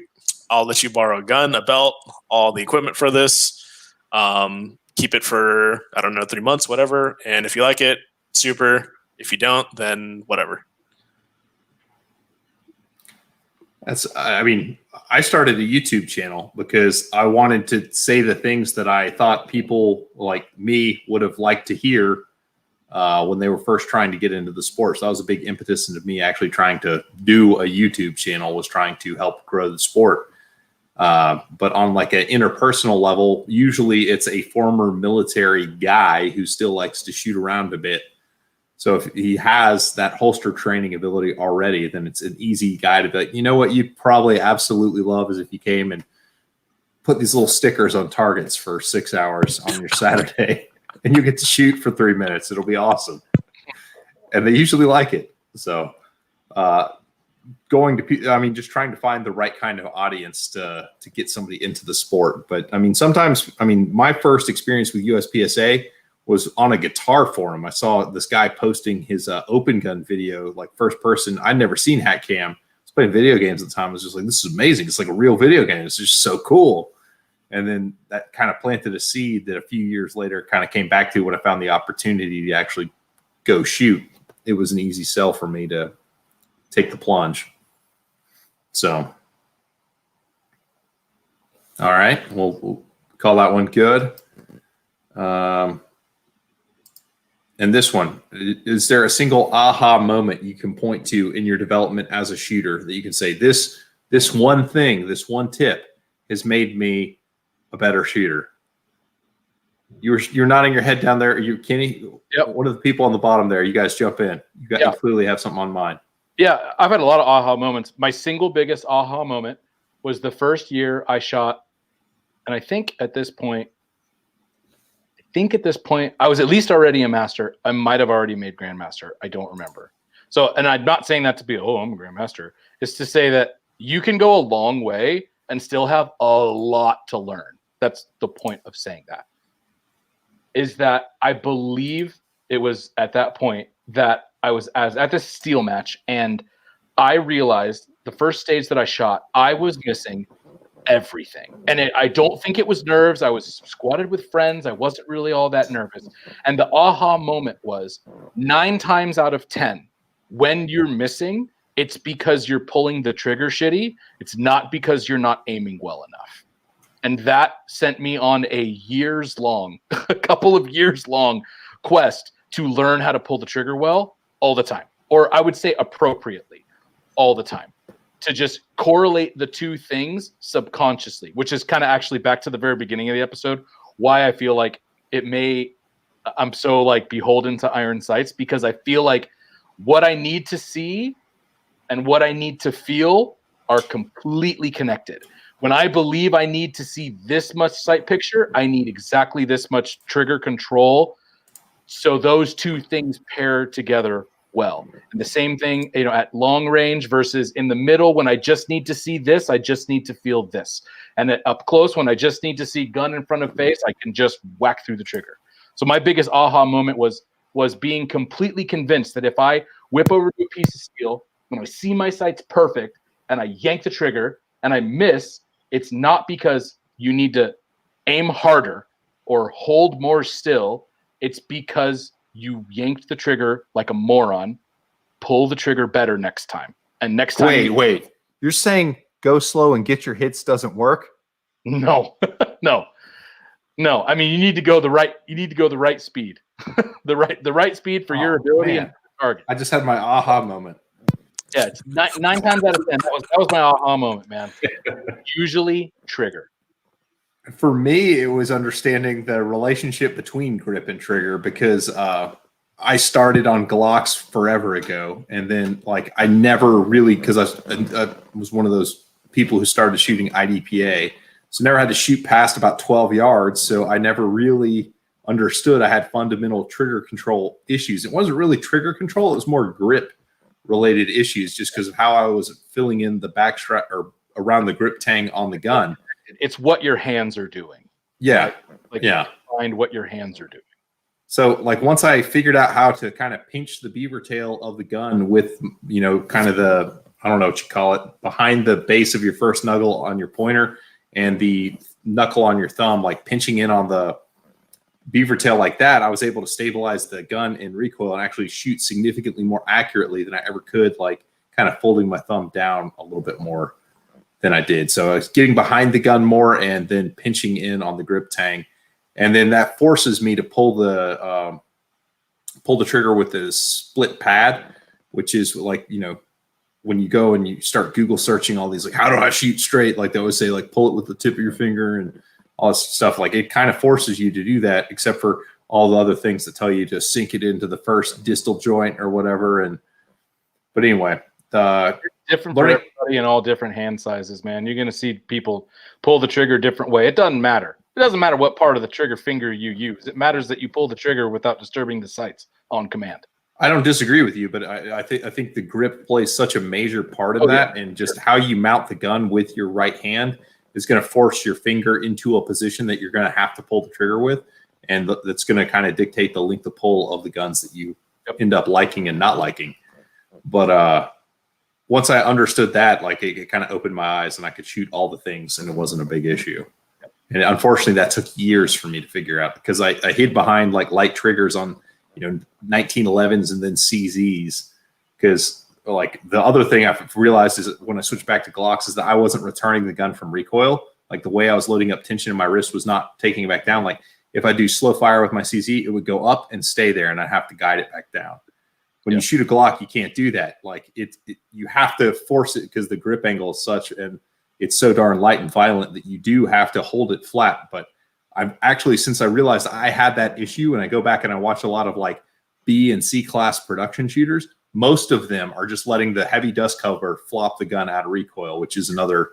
Speaker 4: I'll let you borrow a gun, a belt, all the equipment for this. Keep it for, I don't know, 3 months, whatever. And if you like it, super. If you don't, then whatever.
Speaker 1: I started a YouTube channel because I wanted to say the things that I thought people like me would have liked to hear when they were first trying to get into the sport. So that was a big impetus into me actually trying to do a YouTube channel, was trying to help grow the sport. But on like an interpersonal level, usually it's a former military guy who still likes to shoot around a bit. So if he has that holster training ability already, then it's an easy guy to be like, you know what you'd probably absolutely love is if you came and put these little stickers on targets for 6 hours on your Saturday and you get to shoot for 3 minutes. It'll be awesome. And they usually like it. So just trying to find the right kind of audience to get somebody into the sport. But sometimes my first experience with USPSA was on a guitar forum. I saw this guy posting his open gun video, like first person. I'd never seen Hat Cam. I was playing video games at the time. I was just like, this is amazing. It's like a real video game. It's just so cool. And then that kind of planted a seed that a few years later kind of came back to when I found the opportunity to actually go shoot. It was an easy sell for me to take the plunge. So, all right, we'll call that one good. And this one, is there a single aha moment you can point to in your development as a shooter that you can say, this one thing, this one tip has made me a better shooter? You're nodding your head down there. You, Kenny,
Speaker 2: yep.
Speaker 1: One of the people on the bottom there, you guys jump in. You clearly have something on mind.
Speaker 2: Yeah, I've had a lot of aha moments. My single biggest aha moment was the first year I shot, and I think at this point, I was at least already a master. I might have already made grandmaster. I don't remember. So, and I'm not saying that to be, I'm a grandmaster. It's to say that you can go a long way and still have a lot to learn. That's the point of saying that. Is that I believe it was at that point that I was at this steel match, and I realized the first stage that I shot, I was missing everything. And I don't think it was nerves. I was squatted with friends. I wasn't really all that nervous. And the aha moment was 9 times out of 10, when you're missing, it's because you're pulling the trigger shitty. It's not because you're not aiming well enough. And that sent me on a couple of years long quest to learn how to pull the trigger well all the time. Or I would say appropriately all the time. To just correlate the two things subconsciously, which is kind of actually back to the very beginning of the episode, why I feel like I'm so like beholden to iron sights, because I feel like what I need to see and what I need to feel are completely connected. When I believe I need to see this much sight picture, I need exactly this much trigger control. So those two things pair together well. And the same thing, at long range versus in the middle, when I just need to see this, I just need to feel this. And at up close, when I just need to see gun in front of face, I can just whack through the trigger. So my biggest aha moment was being completely convinced that if I whip over to a piece of steel, when I see my sights perfect and I yank the trigger and I miss, it's not because you need to aim harder or hold more still. It's because you yanked the trigger like a moron. Pull the trigger better next time. And next time.
Speaker 1: Wait. You're saying go slow and get your hits doesn't work?
Speaker 2: No, no. I mean, you need to go the right speed, the right speed for your ability and target.
Speaker 1: I just had my aha moment.
Speaker 2: Yeah, it's nine times out of 10. That was my aha moment, man. Usually trigger.
Speaker 1: For me, it was understanding the relationship between grip and trigger because I started on Glocks forever ago, and then I never really, because I was one of those people who started shooting IDPA, so never had to shoot past about 12 yards. So I never really understood I had fundamental trigger control issues. It wasn't really trigger control; it was more grip related issues, just because of how I was filling in the backstrap or around the grip tang on the gun.
Speaker 2: It's what your hands are doing.
Speaker 1: Yeah,
Speaker 2: right? Find what your hands are doing.
Speaker 1: So once I figured out how to kind of pinch the beaver tail of the gun with, kind of the, I don't know what you call it, behind the base of your first knuckle on your pointer and the knuckle on your thumb, pinching in on the beaver tail like that, I was able to stabilize the gun in recoil and actually shoot significantly more accurately than I ever could, kind of folding my thumb down a little bit more than I did. So I was getting behind the gun more and then pinching in on the grip tang. And then that forces me to pull the trigger with the split pad, which is when you go and you start Google searching all these, how do I shoot straight? They always say, pull it with the tip of your finger and all this stuff. It kind of forces you to do that, except for all the other things that tell you to sink it into the first distal joint or whatever. But anyway,
Speaker 2: different for everybody in all different hand sizes, man. You're going to see people pull the trigger a different way. It doesn't matter. It doesn't matter what part of the trigger finger you use. It matters that you pull the trigger without disturbing the sights on command.
Speaker 1: I don't disagree with you, but I think the grip plays such a major part of that, and just how you mount the gun with your right hand is going to force your finger into a position that you're going to have to pull the trigger with, and that's going to kind of dictate the length of pull of the guns that you end up liking and not liking. But once I understood that, it kind of opened my eyes, and I could shoot all the things, and it wasn't a big issue. And unfortunately, that took years for me to figure out, because I hid behind light triggers on 1911s and then CZs, because the other thing I've realized is that when I switched back to Glocks is that I wasn't returning the gun from recoil. The way I was loading up tension in my wrist was not taking it back down. If I do slow fire with my CZ, it would go up and stay there, and I have to guide it back down. When you shoot a Glock, you can't do that. You have to force it because the grip angle is such, and it's so darn light and violent that you do have to hold it flat. But I've actually, since I realized I had that issue, and I go back and I watch a lot of B and C class production shooters, most of them are just letting the heavy dust cover flop the gun out of recoil, which is another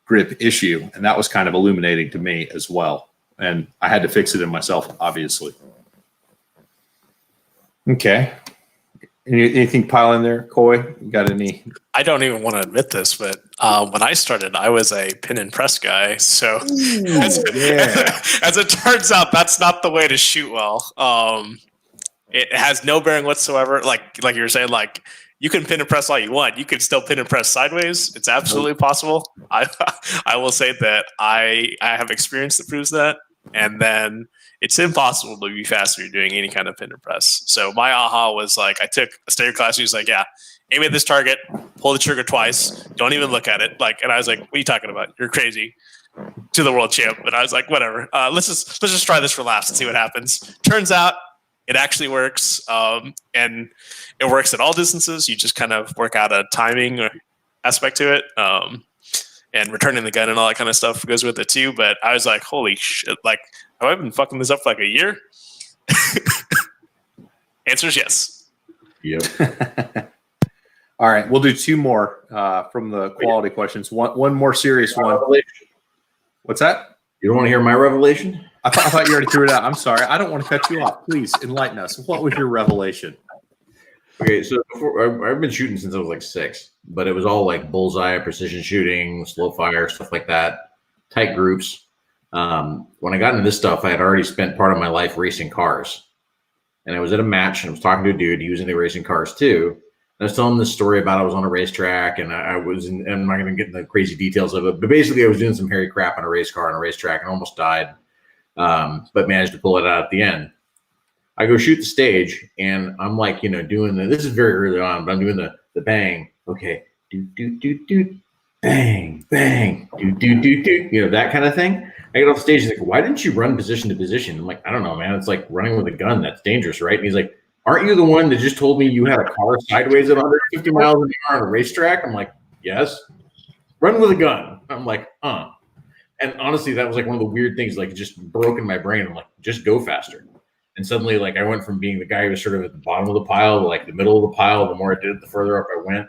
Speaker 1: grip issue. And that was kind of illuminating to me as well. And I had to fix it in myself, obviously. Okay. Anything pile in there, Coy? You got any?
Speaker 4: I don't even want to admit this, but when I started, I was a pin and press guy. So as it turns out, that's not the way to shoot well. It has no bearing whatsoever. Like you were saying, you can pin and press all you want. You can still pin and press sideways. It's absolutely possible. I will say that I have experience that proves that. And then it's impossible to be fast when you're doing any kind of pin and press. So my aha was I took a standard class. He was aim at this target, pull the trigger twice, don't even look at it. And I was what are you talking about? You're crazy. To the world champ. But I was whatever. Let's just try this for laughs and see what happens. Turns out it actually works. And it works at all distances. You just kind of work out a timing aspect to it. And returning the gun and all that kind of stuff goes with it too. But I was holy shit, have I been fucking this up for a year? Answer is yes.
Speaker 3: Yep.
Speaker 1: All right, we'll do two more from the quality questions. One more serious one. What's that?
Speaker 3: You don't want to hear my revelation?
Speaker 1: I thought you already threw it out. I'm sorry. I don't want to cut you off. Please enlighten us. What was your revelation?
Speaker 3: Okay, so before, I've been shooting since I was like 6, but it was all like bullseye, precision shooting, slow fire, stuff like that, tight groups. When I got into this stuff, I had already spent part of my life racing cars. And I was at a match and I was talking to a dude. He was into racing cars too. And I was telling him this story about I was on a racetrack and I was, I'm not going to get into the crazy details of it, but basically I was doing some hairy crap on a race car on a racetrack and almost died, but managed to pull it out at the end. I go shoot the stage and I'm like, doing this is very early on, but I'm doing the bang. Okay. Do, do, do, do, bang, bang, do, do, do, do, that kind of thing. I get off the stage. He's like, why didn't you run position to position? I'm like, I don't know, man. It's like running with a gun. That's dangerous, right? And he's like, aren't you the one that just told me you had a car sideways at 150 miles an hour on a racetrack? I'm like, yes. Run with a gun. I'm like, And honestly, that was like one of the weird things, like it just broke in my brain. I'm like, just go faster. And suddenly, like I went from being the guy who was sort of at the bottom of the pile to like the middle of the pile. The more I did it, the further up I went.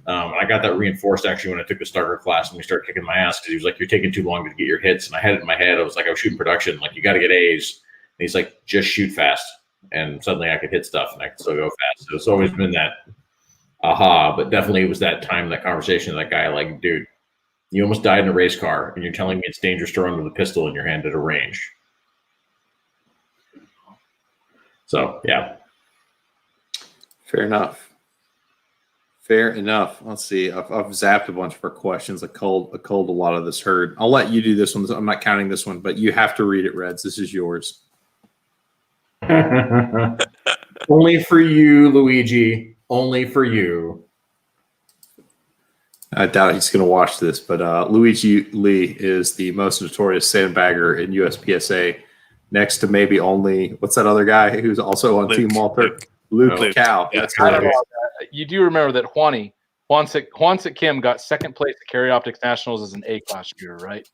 Speaker 3: I got that reinforced actually when I took the starter class and we started kicking my ass because he was like, you're taking too long to get your hits. And I had it in my head. I was shooting production. Like, you got to get A's. And he's like, just shoot fast. And suddenly I could hit stuff and I could still go fast. So it's always been that aha, but definitely it was that time, that conversation, that guy, like, dude, you almost died in a race car and you're telling me it's dangerous to run with a pistol in your hand at a range. So, yeah.
Speaker 1: Fair enough. Fair enough. Let's see. I've zapped a bunch for questions. I culled a lot of this herd. I'll let you do this one. I'm not counting this one, but you have to read it, Reds. This is yours.
Speaker 3: Only for you, Luigi. Only for you.
Speaker 1: I doubt he's going to watch this, but Luigi Lee is the most notorious sandbagger in USPSA, next to maybe only, what's that other guy who's also on Team Walter? Luke Cow.
Speaker 4: Yeah,
Speaker 1: That's
Speaker 2: I don't
Speaker 1: right.
Speaker 2: know. You do remember that Juansik Kim got second place at Carry Optics Nationals as an A-class shooter, right?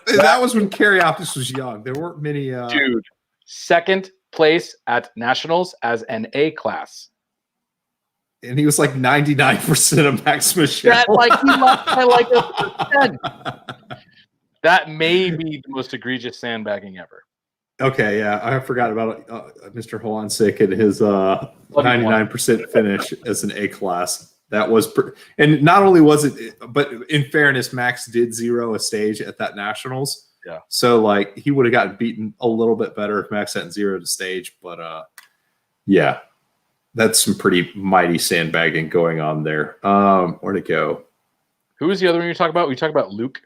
Speaker 1: That was when Carry Optics was young. There weren't many.
Speaker 2: Dude, second place at Nationals as an A-class.
Speaker 1: And he was like 99% of Max Michelle.
Speaker 2: That like he lost by like a %. That may be the most egregious sandbagging ever.
Speaker 1: Okay, yeah, I forgot about Mr. Juansik and his 99% finish as an A class. That was, and not only was it, but in fairness, Max did zero a stage at that Nationals.
Speaker 2: Yeah.
Speaker 1: So like he would have gotten beaten a little bit better if Max hadn't zeroed a stage. But yeah, that's some pretty mighty sandbagging going on there. Where'd it go?
Speaker 2: Who was the other one you talk about? We talked about Luke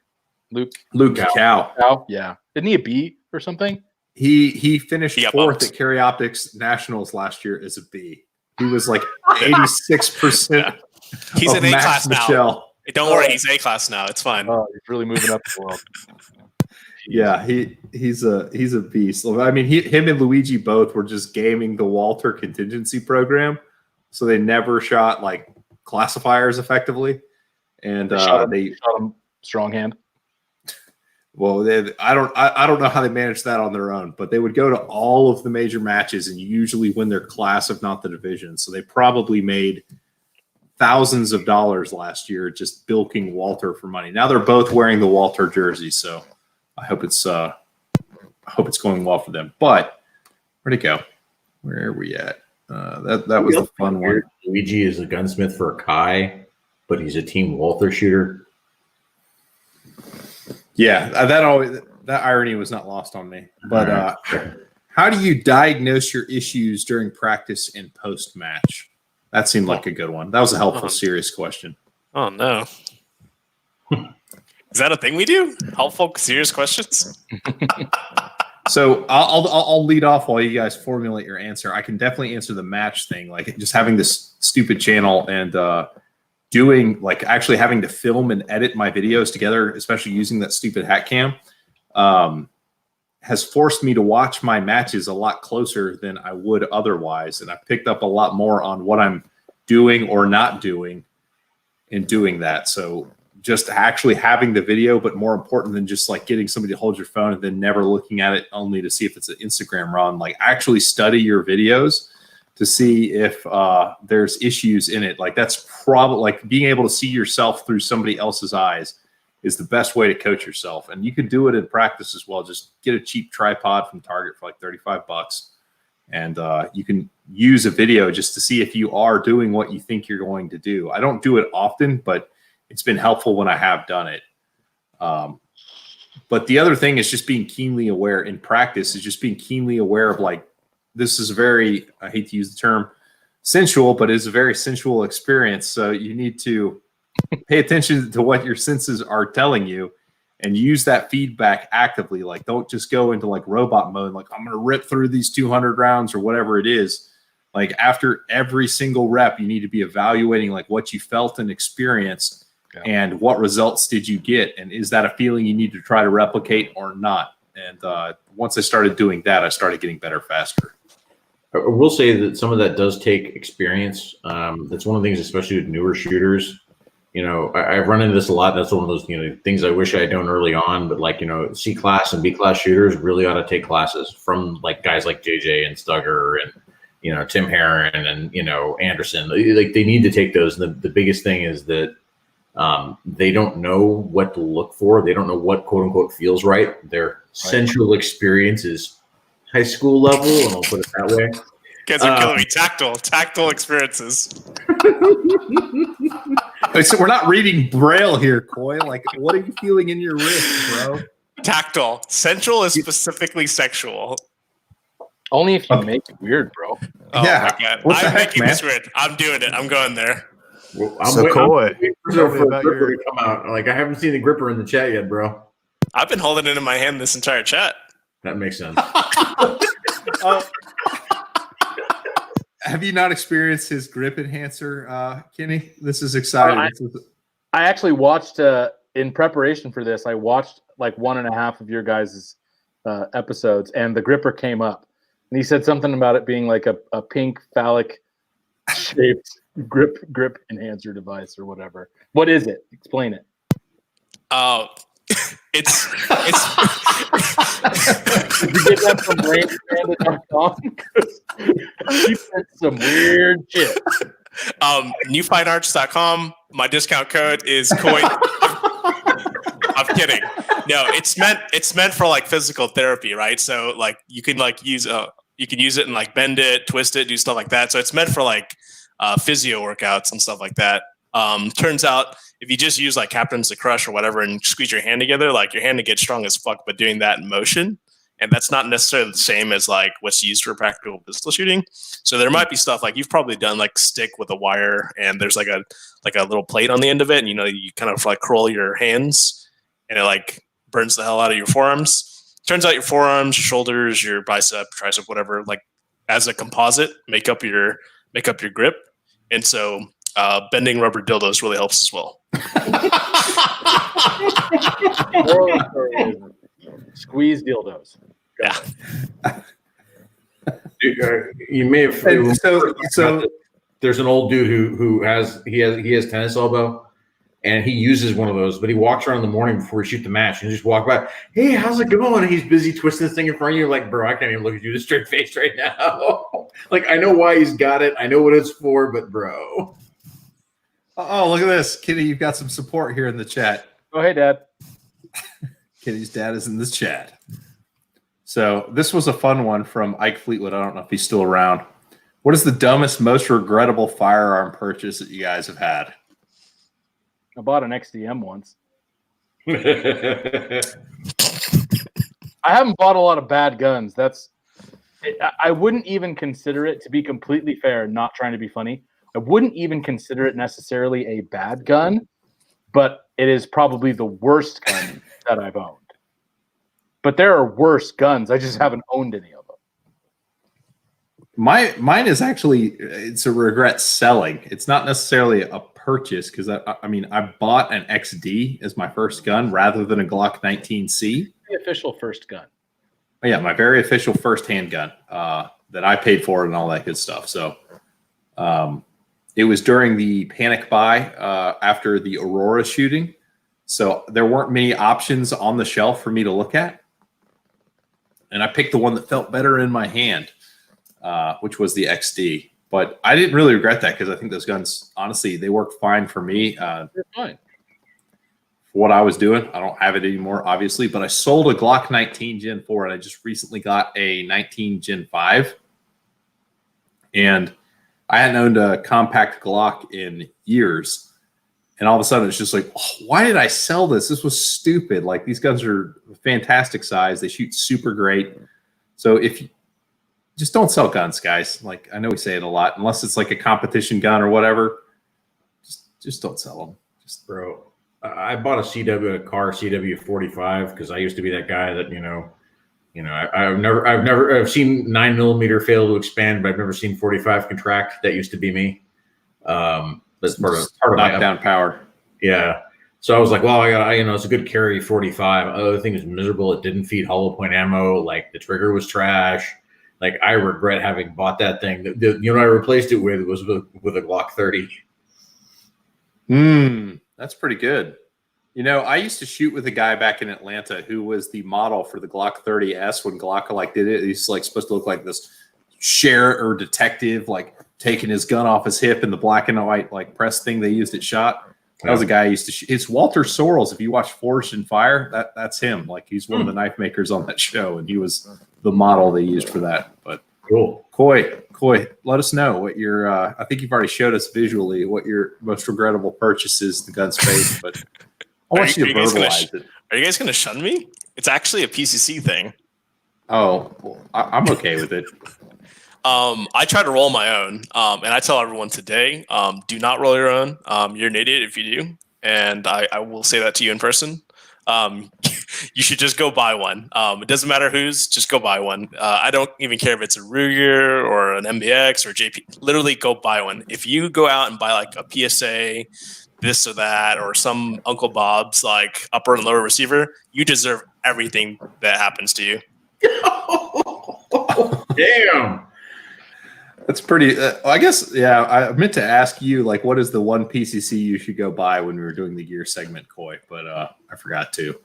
Speaker 1: Cow.
Speaker 2: Cow. Yeah. Isn't he a B or something?
Speaker 1: He finished
Speaker 4: got
Speaker 1: fourth
Speaker 4: bumped.
Speaker 1: at Carry Optics Nationals last year as a B. He was like 86%.
Speaker 4: He's
Speaker 1: of
Speaker 4: an
Speaker 1: Max
Speaker 4: A-class now.
Speaker 1: Michelle.
Speaker 4: Don't worry, he's A-class now. It's fine.
Speaker 2: Oh, he's really moving up the world.
Speaker 1: Yeah, he's a beast. I mean, him and Luigi both were just gaming the Walter contingency program, so they never shot like classifiers effectively, and
Speaker 2: They shot him strong hand.
Speaker 1: Well, I don't know how they managed that on their own, but they would go to all of the major matches and usually win their class, if not the division. So they probably made thousands of dollars last year just bilking Walter for money. Now they're both wearing the Walter jersey, so I hope it's going well for them. But where'd it go? Where are we at? That was the fun one.
Speaker 3: Luigi is a gunsmith for Kai, but he's a Team Walter shooter.
Speaker 1: Yeah, that irony was not lost on me. But how do you diagnose your issues during practice and post match? That seemed like a good one. That was a helpful, serious question.
Speaker 4: Oh no. Is that a thing we do? Helpful, serious questions?
Speaker 1: So I'll lead off while you guys formulate your answer. I can definitely answer the match thing, like just having this stupid channel and doing like actually having to film and edit my videos together, especially using that stupid hat cam, has forced me to watch my matches a lot closer than I would otherwise. And I picked up a lot more on what I'm doing or not doing in doing that. So just actually having the video, but more important than just like getting somebody to hold your phone and then never looking at it only to see if it's an Instagram run, like actually study your videos to see if there's issues in it. Like that's probably like being able to see yourself through somebody else's eyes is the best way to coach yourself. And you can do it in practice as well. Just get a cheap tripod from Target for like $35 And you can use a video just to see if you are doing what you think you're going to do. I don't do it often, but it's been helpful when I have done it. But the other thing is just being keenly aware in practice, is just being keenly aware of, like, this is very, I hate to use the term sensual, but it's a very sensual experience. So you need to pay attention to what your senses are telling you and use that feedback actively. Like, don't just go into like robot mode, like, I'm going to rip through these 200 rounds or whatever it is. Like, after every single rep, you need to be evaluating like what you felt and experienced. Yeah. And what results did you get? And is that a feeling you need to try to replicate or not? And once I started doing that, I started getting better faster.
Speaker 3: I will say that some of that does take experience. That's one of the things, especially with newer shooters. You know, I've run into this a lot. That's one of those, you know, things I wish I had done early on. But like, you know, C class and B class shooters really ought to take classes from like guys like JJ and Stugger and, you know, Tim Herron and, you know, Anderson. Like, they need to take those. And the biggest thing is that they don't know what to look for. They don't know what quote unquote feels right. Their sensual experience is high school level, and I'll put it that way.
Speaker 4: Guys are killing me. Tactile experiences.
Speaker 1: So we're not reading Braille here, Coy. Like, what are you feeling in your wrist, bro?
Speaker 4: Tactile. Sensual is specifically sexual.
Speaker 2: Only if you make it weird, bro.
Speaker 4: Oh
Speaker 1: yeah.
Speaker 4: My God.
Speaker 1: What the
Speaker 4: I'm
Speaker 1: heck,
Speaker 4: making
Speaker 1: man?
Speaker 4: this weird. I'm doing it. I'm going there.
Speaker 3: Well,
Speaker 5: Coy,
Speaker 3: for the gripper to come out. Like, I haven't seen the gripper in the chat yet, bro.
Speaker 4: I've been holding it in my hand this entire chat.
Speaker 3: That makes sense.
Speaker 1: Have you not experienced his grip enhancer, Kenny? This is exciting.
Speaker 2: I actually watched, in preparation for this, I watched like 1.5 of your guys' episodes, and the gripper came up. And he said something about it being like a pink phallic shaped grip enhancer device or whatever. What is it? Explain it.
Speaker 4: Oh, it's
Speaker 2: Did you get that from RangeBandit.com? He said some weird shit.
Speaker 4: Newfinearts.com. My discount code is COI. I'm kidding. No, it's meant for like physical therapy, right? So like you can like use it and like bend it, twist it, do stuff like that. So it's meant for like physio workouts and stuff like that. Turns out if you just use like Captain's the Crush or whatever and squeeze your hand together, like your hand to get strong as fuck, but doing that in motion. And that's not necessarily the same as like what's used for practical pistol shooting. So there might be stuff like you've probably done like stick with a wire and there's like a little plate on the end of it. And, you know, you kind of like curl your hands and it like burns the hell out of your forearms. Turns out your forearms, your shoulders, your bicep, tricep, whatever, like as a composite, make up your grip. And so bending rubber dildos really helps as well.
Speaker 2: Squeeze dildos.
Speaker 4: Yeah.
Speaker 3: You may have.
Speaker 1: So
Speaker 3: there's an old dude who has tennis elbow, and he uses one of those. But he walks around in the morning before he shoots the match, and just walk by. Hey, how's it going? And he's busy twisting this thing in front of you. Like, bro, I can't even look at you with a straight face right now. Like, I know why he's got it. I know what it's for, but bro.
Speaker 1: Oh, look at this, Kenny. You've got some support here in the chat.
Speaker 2: Oh, hey, Dad.
Speaker 1: Kenny's dad is in this chat. So this was a fun one from Ike Fleetwood. I don't know if he's still around. What is the dumbest, most regrettable firearm purchase that you guys have had?
Speaker 2: I bought an XDM once. I haven't bought a lot of bad guns. I wouldn't even consider it, to be completely fair, not trying to be funny. I wouldn't even consider it necessarily a bad gun, but it is probably the worst gun that I've owned. But there are worse guns. I just haven't owned any of them.
Speaker 1: Mine is actually, it's a regret selling. It's not necessarily a purchase because I bought an XD as my first gun rather than a Glock 19C.
Speaker 2: The official first gun.
Speaker 1: Oh, yeah, my very official first handgun that I paid for and all that good stuff. So it was during the panic buy after the Aurora shooting. So there weren't many options on the shelf for me to look at. And I picked the one that felt better in my hand, which was the XD. But I didn't really regret that because I think those guns, honestly, they worked fine for me.
Speaker 2: They're fine.
Speaker 1: For what I was doing. I don't have it anymore, obviously. But I sold a Glock 19 Gen 4, and I just recently got a 19 Gen 5. And I hadn't owned a compact Glock in years. And all of a sudden it's just like, oh, why did I sell this? This was stupid. Like, these guns are fantastic size. They shoot super great. So if you just don't sell guns, guys. Like, I know we say it a lot, unless it's like a competition gun or whatever, just don't sell them. Just
Speaker 3: Bro, I bought a CW 45 because I used to be that guy that, I've seen 9mm fail to expand, but I've never seen 45 contract. That used to be me. That's part of
Speaker 1: knockdown power.
Speaker 3: Yeah. So I was like, well, it's a good carry 45. Other thing is miserable. It didn't feed hollow point ammo. Like, the trigger was trash. Like, I regret having bought that thing. I replaced it with a Glock 30.
Speaker 1: That's pretty good. I used to shoot with a guy back in Atlanta who was the model for the Glock 30S when Glock did it. He's like supposed to look like this sheriff or detective, like taking his gun off his hip in the black and white like press thing they used at SHOT. That was a guy I used to shoot. It's Walter Sorrells. If you watch Forged in Fire, that's him. Like, he's one of the knife makers on that show, and he was the model they used for that. But
Speaker 3: cool.
Speaker 1: Coy, let us know what your I think you've already showed us visually what your most regrettable purchase is in the gun space, but I want you to verbalize it.
Speaker 4: Are you guys going to shun me? It's actually a PCC thing.
Speaker 1: Oh, well, I'm okay with it.
Speaker 4: I try to roll my own, and I tell everyone today, do not roll your own. You're an idiot if you do, and I will say that to you in person. You should just go buy one. It doesn't matter whose, just go buy one. I don't even care if it's a Ruger or an MBX or JP. Literally, go buy one. If you go out and buy like a PSA, this or that, or some Uncle Bob's like upper and lower receiver, you deserve everything that happens to you.
Speaker 3: Damn.
Speaker 1: That's pretty. I guess, yeah. I meant to ask you, like, what is the one PCC you should go buy when we were doing the gear segment, Coy? But I forgot to.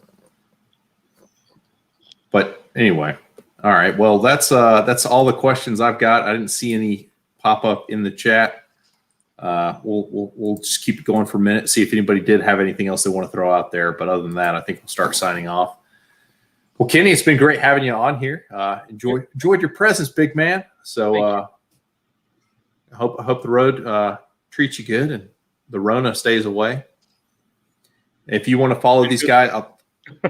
Speaker 1: But anyway, all right. Well, that's all the questions I've got. I didn't see any pop up in the chat. We'll just keep it going for a minute. See if anybody did have anything else they want to throw out there. But other than that, I think we'll start signing off. Well, Kenny, it's been great having you on here. Enjoyed your presence, big man. So. I hope the road treats you good and the Rona stays away. If you want to follow these guys,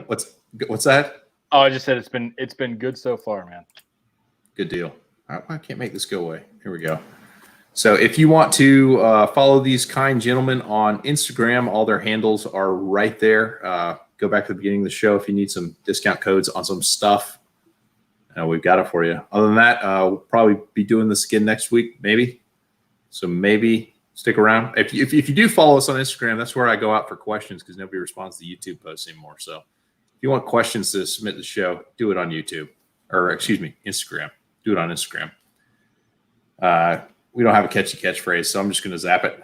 Speaker 1: what's that?
Speaker 2: Oh, I just said it's been good so far, man.
Speaker 1: Good deal. I can't make this go away. Here we go. So if you want to follow these kind gentlemen on Instagram, all their handles are right there. Go back to the beginning of the show if you need some discount codes on some stuff. We've got it for you. Other than that, we'll probably be doing this again next week, maybe. So maybe stick around. If you do follow us on Instagram, that's where I go out for questions because nobody responds to YouTube posts anymore. So if you want questions to submit the show, do it on YouTube. Or, excuse me, Instagram. Do it on Instagram. We don't have a catchy catchphrase, so I'm just going to zap it.